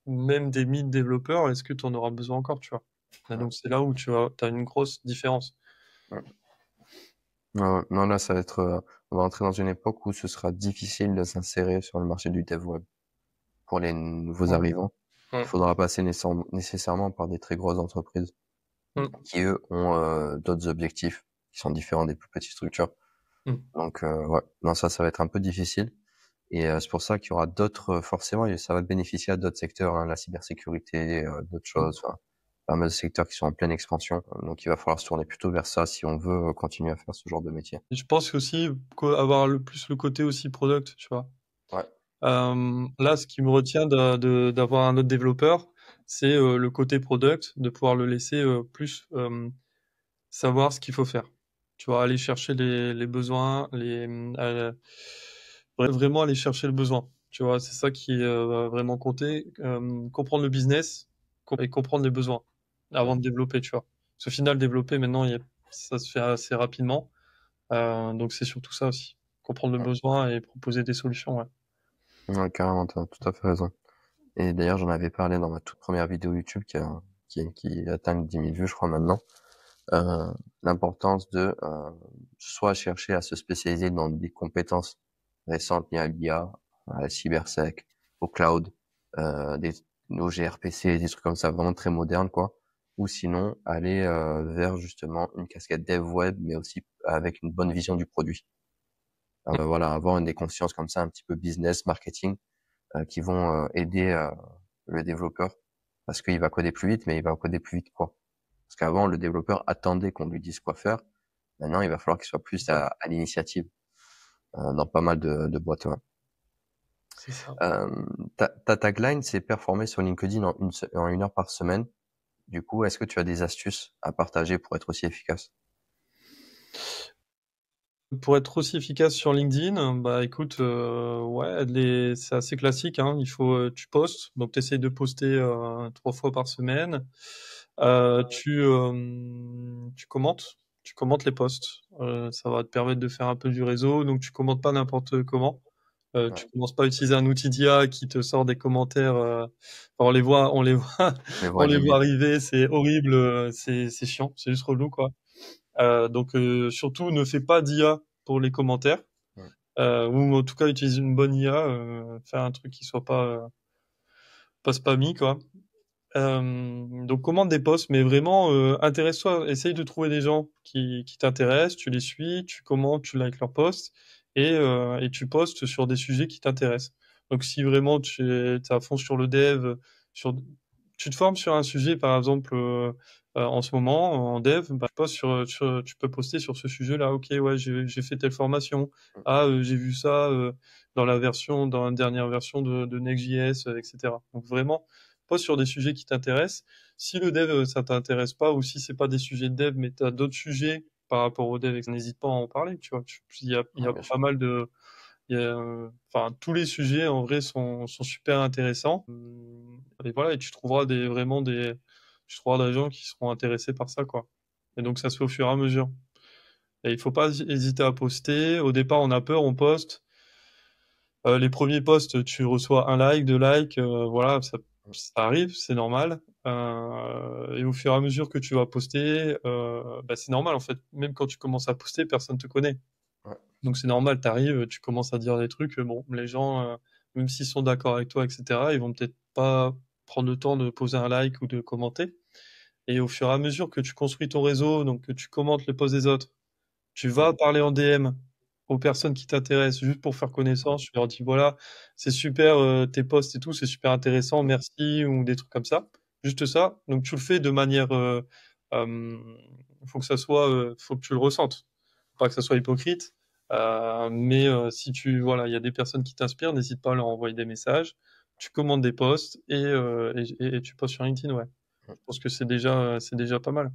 même des 1000 développeurs, est-ce que tu en auras besoin encore, tu vois? Et Ouais. donc, c'est là où as une grosse différence. Ouais. Non, non, là, ça va être, on va entrer dans une époque où ce sera difficile de s'insérer sur le marché du dev web. Pour les nouveaux Ouais. arrivants, il Ouais. faudra passer nécessairement par des très grosses entreprises. Mm. qui eux ont d'autres objectifs qui sont différents des plus petites structures. Mm. Donc ouais, non ça va être un peu difficile et c'est pour ça qu'il y aura d'autres forcément ça va bénéficier à d'autres secteurs, hein, la cybersécurité, d'autres Mm. choses, enfin pas mal de secteurs qui sont en pleine expansion. Donc il va falloir se tourner plutôt vers ça si on veut continuer à faire ce genre de métier. Et je pense aussi avoir le côté aussi product, tu vois. Ouais. Là, ce qui me retient d'avoir un autre développeur, c'est le côté product, de pouvoir le laisser plus savoir ce qu'il faut faire. Tu vois, aller chercher les besoins, vraiment aller chercher le besoin. Tu vois, c'est ça qui va vraiment compter. Comprendre le business et comprendre les besoins avant Mmh. de développer, tu vois. Parce qu'au final, développer maintenant, ça se fait assez rapidement. Donc c'est surtout ça aussi. Comprendre le Mmh. besoin et proposer des solutions, ouais. Ouais, carrément, tu as tout à fait raison. Et d'ailleurs, j'en avais parlé dans ma toute première vidéo YouTube qui atteint 10 000 vues, je crois, maintenant. L'importance de soit chercher à se spécialiser dans des compétences récentes liées à l'IA, à la cybersec, au cloud, des, au gRPC, des trucs comme ça, vraiment très modernes, quoi. Ou sinon, aller vers justement une casquette dev web, mais aussi avec une bonne vision du produit. Voilà, avoir des consciences comme ça, un petit peu business, marketing, qui vont aider le développeur parce qu'il va coder plus vite, mais il va coder plus vite quoi. Parce qu'avant, le développeur attendait qu'on lui dise quoi faire. Maintenant, il va falloir qu'il soit plus C'est ça. à l'initiative dans pas mal de boîtes. Ouais. C'est ça. Ta tagline, c'est performer sur LinkedIn en 1 heure par semaine. Du coup, est-ce que tu as des astuces à partager pour être aussi efficace? Pour être aussi efficace sur LinkedIn, bah écoute, ouais, c'est assez classique, hein. Tu postes, donc tu essayes de poster 3 fois par semaine. Tu commentes les posts. Ça va te permettre de faire un peu du réseau. Donc tu commentes pas n'importe comment. Tu Ouais. commences pas à utiliser un outil d'IA qui te sort des commentaires. On les voit, Les voix on les voit limite. arriver. C'est horrible. C'est chiant. C'est juste relou, quoi. Donc surtout ne fais pas d'IA pour les commentaires, Ouais. ou en tout cas utilise une bonne IA, fais un truc qui soit pas spammy quoi. Donc commande des posts, mais vraiment intéresse-toi, essaye de trouver des gens qui t'intéressent, tu les suis, tu commentes, tu likes leurs posts et tu postes sur des sujets qui t'intéressent. Donc si vraiment tu es à fond sur le dev, sur tu te formes sur un sujet par exemple en ce moment en dev, bah, tu peux poster sur ce sujet-là. Ok, ouais, j'ai fait telle formation. Ah, j'ai vu ça dans la dernière version de Next.js, etc. Donc vraiment poste sur des sujets qui t'intéressent. Si le dev, ça t'intéresse pas, ou si c'est pas des sujets de dev, mais tu as d'autres sujets par rapport au dev, n'hésite pas à en parler, tu vois. Il y Ouais, a bien sûr. pas mal de, enfin, tous les sujets, en vrai, sont super intéressants. Et voilà, et tu trouveras des gens qui seront intéressés par ça, quoi. Et donc, ça se fait au fur et à mesure. Et il faut pas hésiter à poster. Au départ, on a peur, on poste. Les premiers posts, tu reçois un like, deux likes, voilà, ça arrive, c'est normal. Et au fur et à mesure que tu vas poster, bah, c'est normal en fait. Même quand tu commences à poster, personne te connaît. Ouais. Donc c'est normal, t'arrives, tu commences à dire des trucs. Bon, les gens, même s'ils sont d'accord avec toi, etc., ils vont peut-être pas prendre le temps de poser un like ou de commenter. Et au fur et à mesure que tu construis ton réseau, donc que tu commentes les posts des autres, tu Ouais. vas parler en DM aux personnes qui t'intéressent juste pour faire connaissance. Tu leur dis, voilà, c'est super, tes posts et tout, c'est super intéressant, merci, ou des trucs comme ça. Juste ça. Donc, tu le fais de manière, euh, faut que tu le ressentes. Pas que ça soit hypocrite. Mais si voilà, il y a des personnes qui t'inspirent, n'hésite pas à leur envoyer des messages. Tu commandes des posts et tu postes sur LinkedIn, ouais. Ouais. Je pense que c'est déjà pas mal.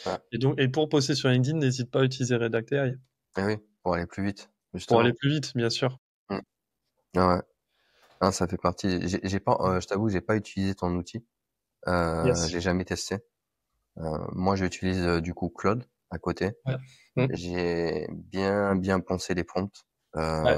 Ouais. Et pour poster sur LinkedIn, n'hésite pas à utiliser Redact AI Et oui, pour aller plus vite, pour aller justement. plus vite, bien sûr. Mm. Ouais, ouais. Ah, ça fait partie. J'ai pas, je t'avoue, j'ai pas utilisé ton outil. Yes. J'ai jamais testé. Moi, j'utilise du coup Claude à côté. Ouais. Mm. J'ai bien poncé les prompts. Ouais.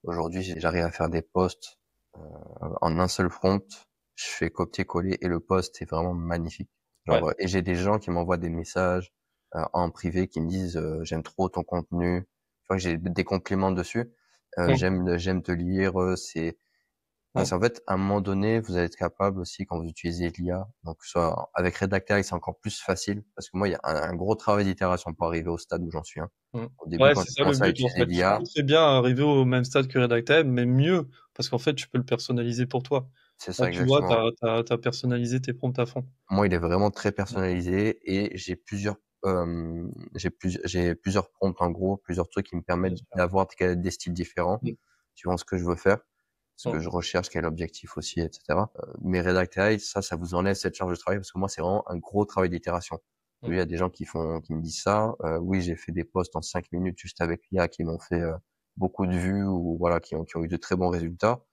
Aujourd'hui, j'arrive à faire des posts en un seul prompt. Je fais copier-coller et le post est vraiment magnifique. Ouais. Genre, et j'ai des gens qui m'envoient des messages en privé qui me disent j'aime trop ton contenu. Tu vois, j'ai des compliments dessus. Mm. J'aime te lire. C'est en fait, à un moment donné, vous allez être capable aussi quand vous utilisez l'IA, donc soit avec Redactail, c'est encore plus facile parce que moi, il y a un gros travail d'itération pour arriver au stade où j'en suis. Au début, Ouais, quand c'est j'ai ça le commencé à but en utiliser fait. Tu l'IA, peux très bien arriver au même stade que Redactable, mais mieux, parce qu'en fait, tu peux le personnaliser pour toi. c'est Là, ça tu vois, exactement. t'as personnalisé tes prompts à fond. Moi, il est vraiment très personnalisé et j'ai plusieurs prompts en gros, plusieurs trucs qui me Bien permettent sûr. d'avoir des styles différents suivant ce que je veux faire, ce que Mmh. je recherche, quel objectif aussi, etc. Mais Redact AI, ça vous enlève cette charge de travail parce que moi, c'est vraiment un gros travail d'itération. Mmh. Il y a des gens qui me disent ça. Oui, j'ai fait des posts en 5 minutes juste avec l'IA qui m'ont fait beaucoup de vues ou voilà, qui ont eu de très bons résultats.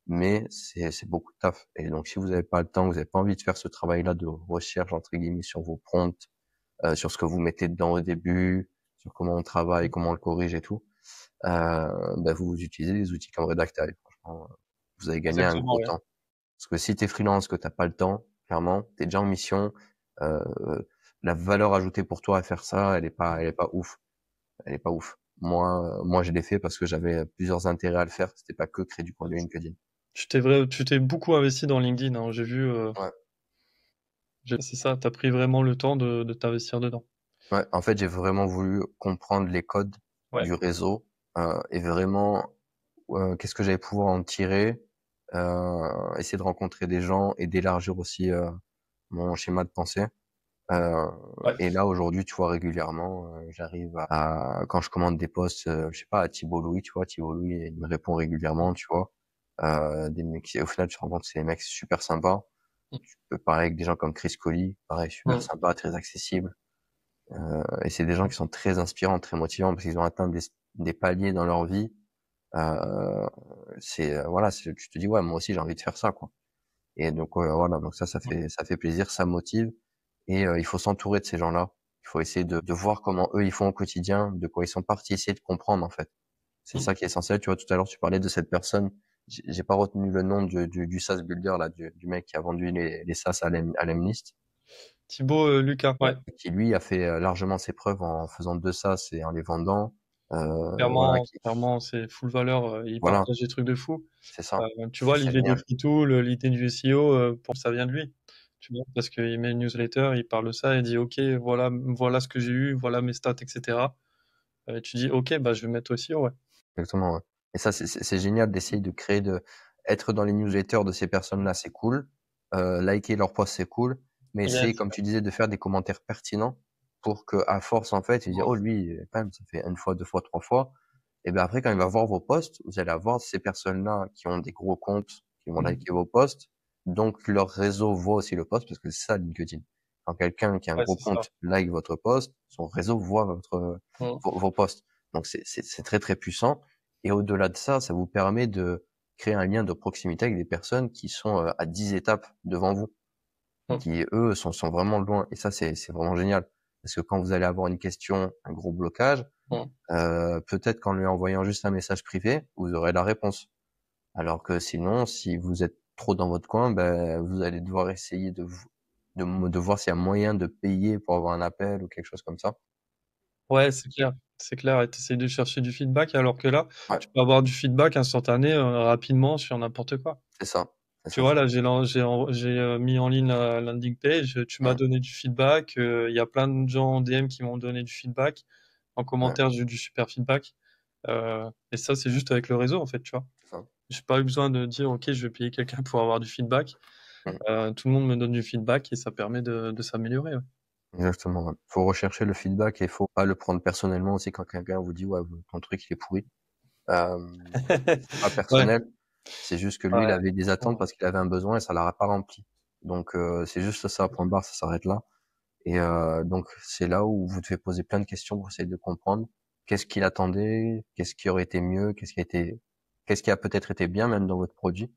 Mais c'est beaucoup de taf. Et donc, si vous n'avez pas le temps, vous n'avez pas envie de faire ce travail-là de recherche, entre guillemets, sur vos prompts, sur ce que vous mettez dedans au début, sur comment on travaille, comment on le corrige et tout, vous utilisez des outils comme Redactail. Franchement, vous avez gagné un Exactement, gros ouais. temps. Parce que si t'es freelance, que t'as pas le temps, clairement, t'es déjà en mission, euh, la valeur ajoutée pour toi à faire ça, elle est pas ouf. Elle est pas ouf. Moi, je l'ai fait parce que j'avais plusieurs intérêts à le faire. C'était pas que créer du contenu LinkedIn. Tu t'es beaucoup investi dans LinkedIn, hein. J'ai vu, Ouais. c'est ça, t'as pris vraiment le temps de t'investir dedans. Ouais, en fait, j'ai vraiment voulu comprendre les codes Ouais. du réseau et vraiment qu'est-ce que j'allais pouvoir en tirer, essayer de rencontrer des gens et d'élargir aussi mon schéma de pensée. Euh, Ouais. et là, aujourd'hui, tu vois, régulièrement, j'arrive quand je commande des posts, je sais pas, à Thibault Louis, tu vois, Thibault Louis, il me répond régulièrement, tu vois. Des mecs, au final, tu te rends compte que c'est des mecs super sympas. Tu peux parler avec des gens comme Chris Collie, pareil, super Mmh. sympa, très accessible. Et c'est des gens qui sont très inspirants, très motivants parce qu'ils ont atteint des paliers dans leur vie. Euh, voilà, tu te dis ouais, moi aussi j'ai envie de faire ça quoi. Et donc voilà, donc ça fait plaisir, ça motive. Et il faut s'entourer de ces gens-là. Il faut essayer de voir comment eux ils font au quotidien, de quoi ils sont partis, essayer de comprendre en fait. C'est Mmh. ça qui est essentiel. Tu vois, tout à l'heure tu parlais de cette personne. J'ai pas retenu le nom du SaaS builder là, du mec qui a vendu les SaaS à Lemlist. Thibaut, Lucas, ouais. Qui lui a fait largement ses preuves en faisant de ça, c'est en les vendant. Voilà, Clairement, c'est full valeur, il voilà, partage des trucs de fou. c'est ça. Tu vois, C'est l'idée de génial. Free2, l'idée du SEO, pour ça vient de lui. Tu vois, parce qu'il met une newsletter, il parle de ça, il dit OK, voilà ce que j'ai eu, voilà mes stats, etc. Tu dis OK, bah je vais mettre au SEO, ouais. Exactement, ouais. Et ça, c'est génial d'essayer de créer être dans les newsletters de ces personnes-là, c'est cool. Liker leurs posts, c'est cool. Mais essayer, Yes. comme tu disais, de faire des commentaires pertinents pour que, à force, en fait, il dire, oh, lui, quand même, ça fait une fois, deux fois, trois fois. Et ben après, quand il va voir vos posts, vous allez avoir ces personnes-là qui ont des gros comptes, qui vont Mmh. liker vos posts. Donc, leur réseau voit aussi le post parce que c'est ça, LinkedIn. Quand quelqu'un qui a un Ouais, gros c'est ça. compte like votre post, son réseau voit Mmh. vos posts. Donc, c'est très, très puissant. Et au-delà de ça, ça vous permet de créer un lien de proximité avec des personnes qui sont à 10 étapes devant vous, Mmh. qui eux sont vraiment loin. Et ça, c'est vraiment génial. Parce que quand vous allez avoir une question, un gros blocage, Mmh. peut-être qu'en lui envoyant juste un message privé, vous aurez la réponse. Alors que sinon, si vous êtes trop dans votre coin, ben, vous allez devoir essayer de voir s'il y a moyen de payer pour avoir un appel ou quelque chose comme ça. Ouais, c'est clair. C'est clair, et tu de chercher du feedback alors que là, Ouais, tu peux avoir du feedback instantané, rapidement sur n'importe quoi. c'est ça. C'est Tu ça, vois, c'est là, ça. mis en ligne la landing page, tu m'as Mmh, donné du feedback, il y a plein de gens en DM qui m'ont donné du feedback. En ouais, commentaire, j'ai eu du super feedback. Et ça, c'est juste avec le réseau, en fait, tu vois. c'est ça. J'ai pas eu besoin de dire, OK, je vais payer quelqu'un pour avoir du feedback. Mmh. Tout le monde me donne du feedback et ça permet de s'améliorer, ouais. Exactement, ouais. Faut rechercher le feedback et faut pas le prendre personnellement aussi quand quelqu'un vous dit ouais ton truc il est pourri. C'est pas Ouais, personnel, c'est juste que lui il ouais. avait des attentes Mmh. parce qu'il avait un besoin et ça l'a pas rempli. Donc c'est juste ça, point barre, ça s'arrête là. Et donc c'est là où vous devez poser plein de questions pour essayer de comprendre qu'est-ce qu'il attendait, qu'est-ce qui aurait été mieux, qu'est-ce qui a peut-être été bien même dans votre produit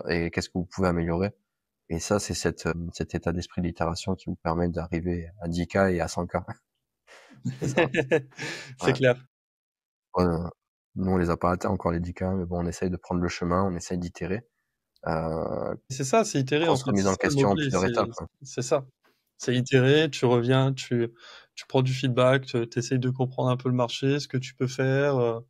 et qu'est-ce que vous pouvez améliorer. Et ça, c'est cet état d'esprit d'itération qui vous permet d'arriver à 10K et à 100K. C'est ça. C'est Ouais. clair. Nous, on les a pas atteints encore les 10K, mais bon, on essaye de prendre le chemin, on essaye d'itérer. C'est ça, c'est itérer, en Grosse fait, remise c'est en ça le question, mot-clé, plusieurs étapes. Ouais. c'est ça. C'est itérer, tu reviens, tu prends du feedback, tu essayes de comprendre un peu le marché, ce que tu peux faire,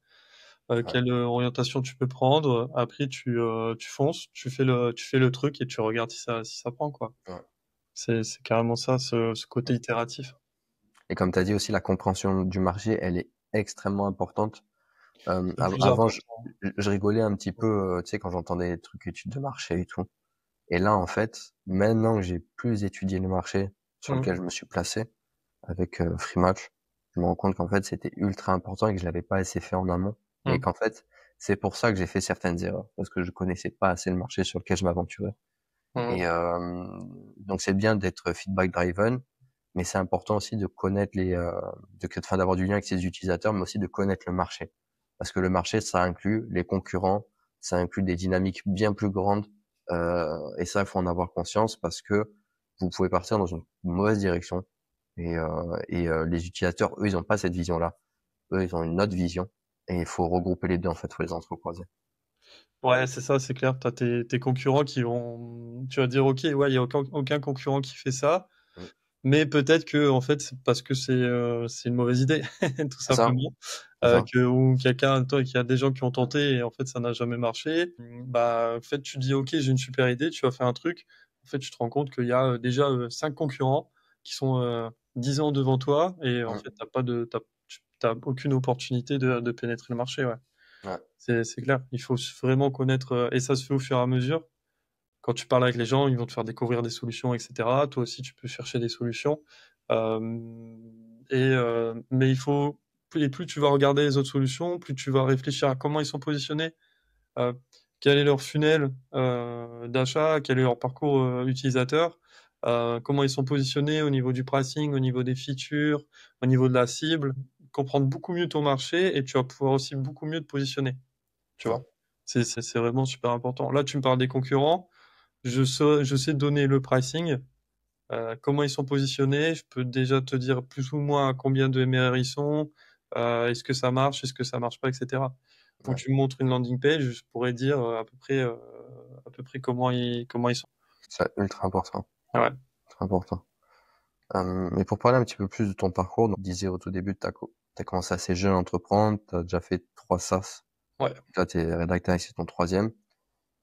Ouais. quelle orientation tu peux prendre. Après, tu fonces, tu fais le truc et tu regardes si ça prend, quoi. Ouais. C'est carrément ça, ce côté itératif. Et comme tu as dit aussi, la compréhension du marché, elle est extrêmement importante. Le plus Avant, important. je rigolais un petit peu, tu sais, quand j'entendais des trucs études de marché et tout. Et là, en fait, maintenant que j'ai plus étudié le marché sur Mmh. lequel je me suis placé avec Freematch, je me rends compte qu'en fait, c'était ultra important et que je l'avais pas assez fait en amont. Et Mmh. qu'en fait, c'est pour ça que j'ai fait certaines erreurs, parce que je connaissais pas assez le marché sur lequel je m'aventurais. Mmh. Et donc c'est bien d'être feedback driven, mais c'est important aussi de connaître enfin, d'avoir du lien avec ses utilisateurs, mais aussi de connaître le marché, parce que le marché, ça inclut les concurrents, ça inclut des dynamiques bien plus grandes, et ça, il faut en avoir conscience parce que vous pouvez partir dans une mauvaise direction. Et les utilisateurs, eux, ils ont pas cette vision-là. Eux, ils ont une autre vision, et il faut regrouper les deux en fait, faut les entrecroiser. Ouais, c'est ça, c'est clair. Tu as tes concurrents qui vont. Tu vas dire, OK, ouais, il y a aucun concurrent qui fait ça. Mm. Mais peut-être que en fait, c'est parce que c'est une mauvaise idée, tout C'est ça, simplement. c'est ça. Ou qu'il y a des gens qui ont tenté et en fait, ça n'a jamais marché. Bah, en fait, tu dis, OK, j'ai une super idée, tu vas faire un truc. En fait, tu te rends compte qu'il y a déjà 5 concurrents qui sont 10 ans devant toi et en Mm. fait, t'as aucune opportunité de pénétrer le marché, ouais. Ouais, C'est clair. Il faut vraiment connaître, et ça se fait au fur et à mesure. Quand tu parles avec les gens, ils vont te faire découvrir des solutions, etc. Toi aussi, tu peux chercher des solutions. Mais plus tu vas regarder les autres solutions, plus tu vas réfléchir à comment ils sont positionnés, euh, quel est leur funnel d'achat, quel est leur parcours utilisateur, comment ils sont positionnés au niveau du pricing, au niveau des features, au niveau de la cible, comprendre beaucoup mieux ton marché et tu vas pouvoir aussi beaucoup mieux te positionner. Tu ouais, vois, c'est vraiment super important. Là, tu me parles des concurrents. Je sais donner le pricing, comment ils sont positionnés. Je peux déjà te dire plus ou moins à combien de MRR ils sont, est-ce que ça marche pas, etc. Donc ouais. tu me montres une landing page, je pourrais dire à peu près comment ils sont. C'est ultra important, Ouais, très important. Mais pour parler un petit peu plus de ton parcours, donc, tu disais au tout début, t'as commencé assez jeune à entreprendre, t'as déjà fait 3 SaaS. ouais. Là, t'es rédacteur et c'est ton troisième.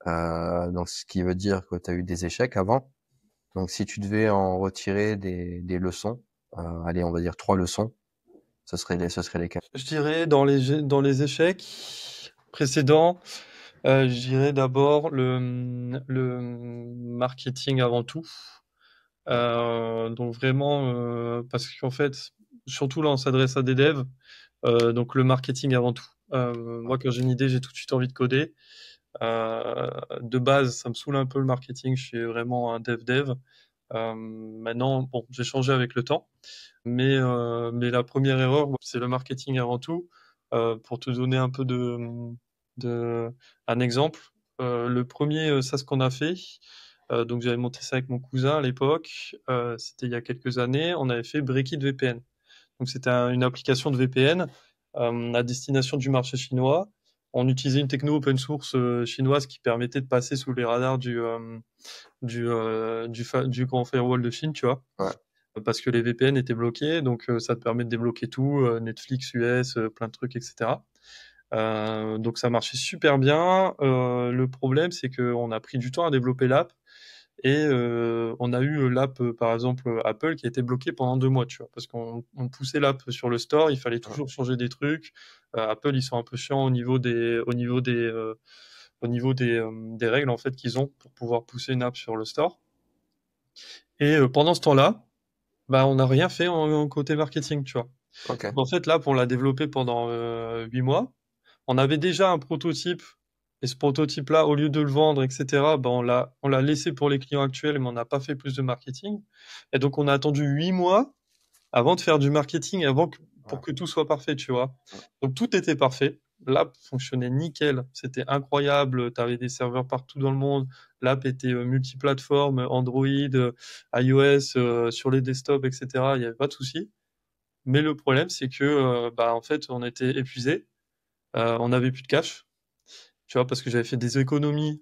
Donc, ce qui veut dire que t'as eu des échecs avant. Donc, si tu devais en retirer des leçons, allez, on va dire 3 leçons, ce serait lesquelles? Je dirais dans les échecs précédents, je dirais d'abord le marketing avant tout. Ouais, Donc vraiment, parce qu'en fait, surtout là, on s'adresse à des devs, donc le marketing avant tout. ouais, Moi, quand j'ai une idée, j'ai tout de suite envie de coder. De base, ça me saoule un peu le marketing, je suis vraiment un dev. Maintenant, bon, j'ai changé avec le temps, mais la première erreur, c'est le marketing avant tout. Pour te donner un peu un exemple, le premier SaaS qu'on a fait, donc j'avais monté ça avec mon cousin à l'époque, c'était il y a quelques années, on avait fait Breakit VPN. Donc c'était une application de VPN à destination du marché chinois. On utilisait une techno open source chinoise qui permettait de passer sous les radars du grand firewall de Chine, tu vois, ouais, parce que les VPN étaient bloqués, donc ça te permet de débloquer tout, Netflix US, plein de trucs, etc. Donc ça marchait super bien. Le problème, c'est qu'on a pris du temps à développer l'app et on a eu l'app, par exemple, Apple qui a été bloquée pendant 2 mois, tu vois, parce qu'on poussait l'app sur le store, il fallait ouais, toujours changer des trucs. Apple, ils sont un peu chiants au niveau des règles en fait qu'ils ont pour pouvoir pousser une app sur le store. Et pendant ce temps-là, bah, on n'a rien fait en côté marketing, tu vois. ok, Donc, en fait, l'app, on l'a développé pendant 8 mois. On avait déjà un prototype, et ce prototype-là, au lieu de le vendre, etc., bah, on l'a laissé pour les clients actuels, mais on n'a pas fait plus de marketing. Et donc, on a attendu 8 mois avant de faire du marketing, pour ouais, que tout soit parfait, tu vois. ouais, Donc, tout était parfait. L'app fonctionnait nickel. C'était incroyable. Tu avais des serveurs partout dans le monde. L'app était multiplateforme, Android, iOS, sur les desktops, etc. Il n'y avait pas de souci. Mais le problème, c'est que, bah, en fait, on était épuisé. On n'avait plus de cash, tu vois, parce que j'avais fait des économies,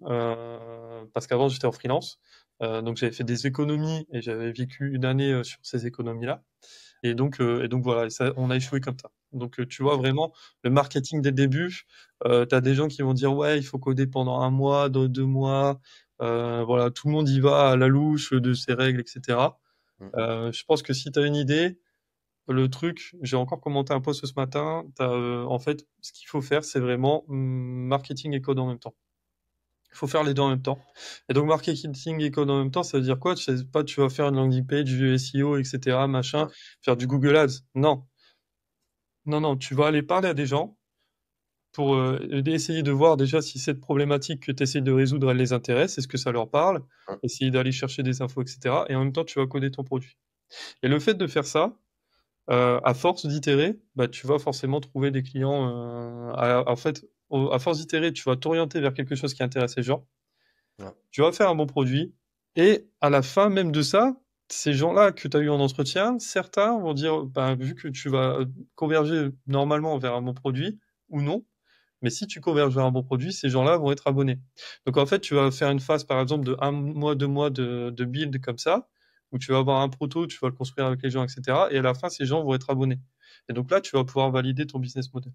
parce qu'avant j'étais en freelance, donc j'avais fait des économies et j'avais vécu une année sur ces économies-là, et donc voilà, on a échoué comme ça. Donc, tu vois vraiment le marketing dès le début. Tu as des gens qui vont dire, ouais, il faut coder pendant 1 mois, 2 mois. Voilà, tout le monde y va à la louche de ses règles, etc. Je pense que si tu as une idée, le truc, j'ai encore commenté un post ce matin. En fait, ce qu'il faut faire, c'est vraiment marketing et code en même temps. Il faut faire les deux en même temps. Et donc, marketing et code en même temps, ça veut dire quoi? Tu sais pas, tu vas faire une landing page, du SEO, etc., machin, faire du Google Ads. Non. Non, non, tu vas aller parler à des gens pour essayer de voir déjà si cette problématique que tu essaies de résoudre, elle les intéresse, est-ce que ça leur parle, essayer d'aller chercher des infos, etc. Et en même temps, tu vas coder ton produit. Et le fait de faire ça, à force d'itérer, bah, tu vas forcément trouver des clients. En fait, à force d'itérer, tu vas t'orienter vers quelque chose qui intéresse les gens. Ouais. Tu vas faire un bon produit. Et à la fin même de ça, ces gens-là que tu as eu en entretien, certains vont dire, bah, vu que tu vas converger normalement vers un bon produit ou non, mais si tu converges vers un bon produit, ces gens-là vont être abonnés. Donc en fait, tu vas faire une phase, par exemple, de 1 mois, 2 mois de build comme ça, où tu vas avoir un proto, tu vas le construire avec les gens, etc. Et à la fin, ces gens vont être abonnés. Et donc là, tu vas pouvoir valider ton business model.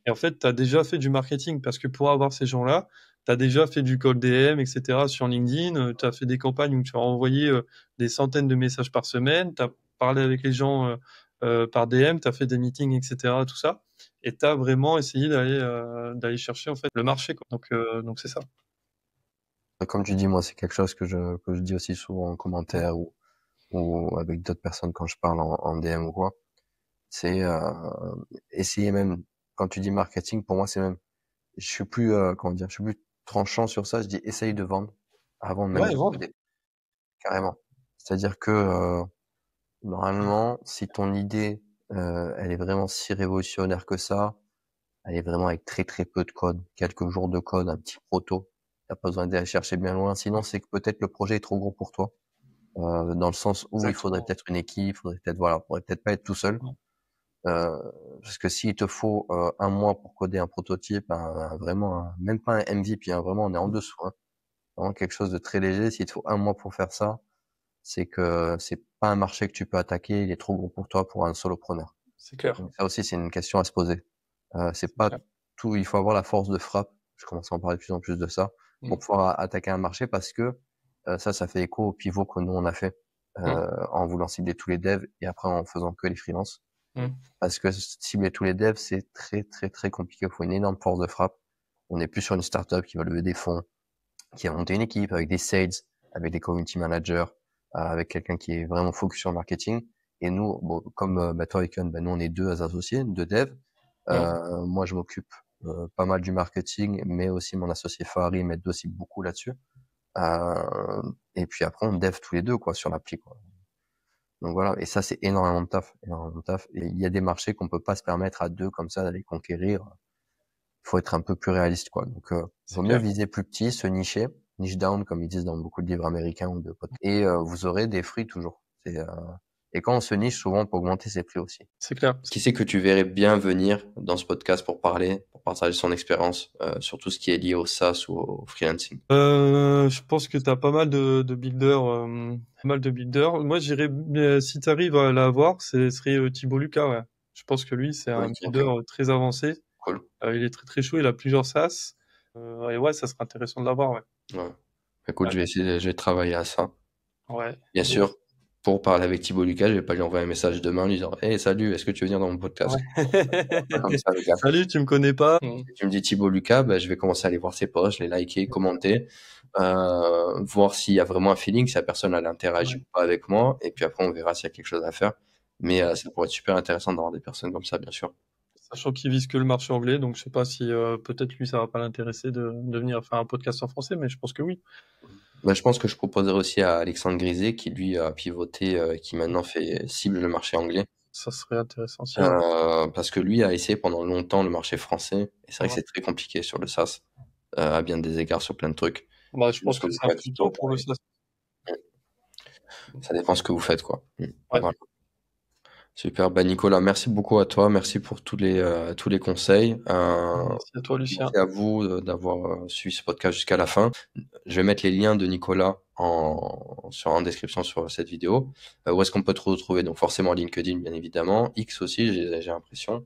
Et en fait, tu as déjà fait du marketing parce que pour avoir ces gens-là, tu as déjà fait du cold DM, etc. sur LinkedIn. Tu as fait des campagnes où tu as envoyé des centaines de messages par semaine. Tu as parlé avec les gens par DM, tu as fait des meetings, etc. Tout ça. Et tu as vraiment essayé d'aller chercher en fait le marché, quoi. Donc c'est ça. Comme tu dis, moi, c'est quelque chose que je dis aussi souvent en commentaire ou avec d'autres personnes quand je parle en DM ou quoi. C'est essayer même, quand tu dis marketing, pour moi, c'est même, je suis plus, comment dire, je suis plus tranchant sur ça. Je dis essaye de vendre avant même Ouais, de vendre. coder, carrément. C'est-à-dire que normalement, si ton idée, elle est vraiment si révolutionnaire que ça, elle est vraiment avec très très peu de code, quelques jours de code, un petit proto. T'as pas besoin d'aller chercher bien loin. Sinon, c'est que peut-être le projet est trop gros pour toi, dans le sens où il faudrait Exactement. peut-être une équipe, faudrait peut-être voilà, faudrait peut-être pas être tout seul. Ouais. Parce que s'il te faut 1 mois pour coder un prototype, vraiment, même pas un MVP, hein, vraiment on est en dessous, hein. Vraiment quelque chose de très léger. S'il te faut 1 mois pour faire ça, c'est que c'est pas un marché que tu peux attaquer. Il est trop gros pour toi pour un solopreneur. C'est clair. Donc ça aussi, c'est une question à se poser. C'est pas Clair. tout. Il faut avoir la force de frappe. Je commence à en parler de plus en plus de ça pour pouvoir attaquer un marché parce que ça fait écho au pivot que nous on a fait en voulant cibler tous les devs et après en faisant que les freelances. Parce que cibler tous les devs, c'est très très très compliqué. Il faut une énorme force de frappe. On n'est plus sur une startup qui va lever des fonds, qui va monter une équipe avec des sales, avec des community managers, avec quelqu'un qui est vraiment focus sur le marketing. Et nous, bon, comme toi et Ken, nous on est deux associés, deux devs. Moi je m'occupe pas mal du marketing, mais aussi mon associé Fahri m'aide aussi beaucoup là-dessus. Et puis après on dev tous les deux quoi sur l'appli quoi. Donc voilà, et ça c'est énormément de taf, énormément de taf. Et il y a des marchés qu'on peut pas se permettre à deux comme ça d'aller conquérir. Il faut être un peu plus réaliste quoi. Donc vaut mieux viser plus petit, se nicher, niche down comme ils disent dans beaucoup de livres américains ou de podcasts. Et vous aurez des fruits toujours. Et quand on se niche, souvent on peut augmenter ses prix aussi. C'est clair. Qui c'est que tu verrais bien venir dans ce podcast pour parler, pour partager son expérience sur tout ce qui est lié au SaaS ou au freelancing? Je pense que tu as pas mal de builders, pas mal de builders. Moi, j'irais, si tu arrives à l'avoir, ce serait Thibaut Lucas, ouais. Je pense que lui, c'est un builder très avancé. Cool. Il est très très chaud, il a plusieurs SaaS. Et ouais, ça serait intéressant de l'avoir, ouais. Ouais. Écoute, je vais travailler à ça. Ouais. Bien sûr, pour parler avec Thibaut Lucas, je vais pas lui envoyer un message demain lui disant hey, salut, est-ce que tu veux venir dans mon podcast? Pas comme ça, le gars. Salut, tu me connais pas? Si tu me dis Thibaut Lucas, je vais commencer à aller voir ses posts, les liker, commenter, voir s'il y a vraiment un feeling, si la personne elle interagit ou pas avec moi, et puis après on verra s'il y a quelque chose à faire. Mais ça pourrait être super intéressant d'avoir des personnes comme ça, bien sûr. Sachant qu'il vise que le marché anglais, donc je sais pas si peut-être lui ça va pas l'intéresser de venir faire un podcast en français, mais je pense que oui. Je pense que je proposerai aussi à Alexandre Grisé, qui lui a pivoté, qui maintenant cible le marché anglais. Ça serait intéressant aussi. Parce que lui a essayé pendant longtemps le marché français, et c'est vrai que c'est très compliqué sur le SaaS, à bien des égards sur plein de trucs. Je pense que c'est un peu tôt pour le SaaS. Ça dépend ce que vous faites, quoi. Ouais. Voilà. Super. Nicolas, merci beaucoup à toi. Merci pour tous les conseils. Merci à toi, Lucien. Merci à vous d'avoir suivi ce podcast jusqu'à la fin. Je vais mettre les liens de Nicolas en description sur cette vidéo. Où est-ce qu'on peut te retrouver? Donc forcément LinkedIn, bien évidemment. X aussi, j'ai l'impression.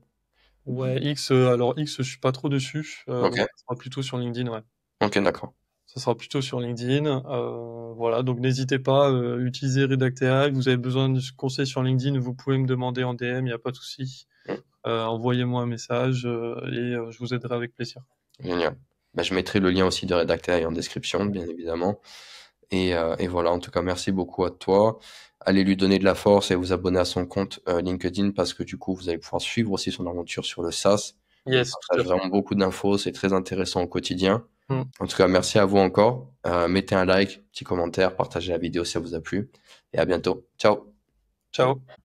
Ouais, alors X, je suis pas trop dessus. Ok, Ça sera plutôt sur LinkedIn, ouais. ok, d'accord. Ça sera plutôt sur LinkedIn. Voilà, donc n'hésitez pas, utilisez Redact AI. Vous avez besoin de conseils sur LinkedIn, vous pouvez me demander en DM, il n'y a pas de souci. Mm, Envoyez-moi un message et je vous aiderai avec plaisir. génial. Bah, je mettrai le lien aussi de Redactail en description, bien évidemment. Et voilà, en tout cas, merci beaucoup à toi. Allez lui donner de la force et vous abonner à son compte LinkedIn parce que du coup, vous allez pouvoir suivre aussi son aventure sur le SaaS. Il Yes, tout à partage fait. vraiment beaucoup d'infos, c'est très intéressant au quotidien. Mm. En tout cas, merci à vous encore. Mettez un like, petit commentaire, partagez la vidéo si ça vous a plu. Et à bientôt. Ciao! Ciao.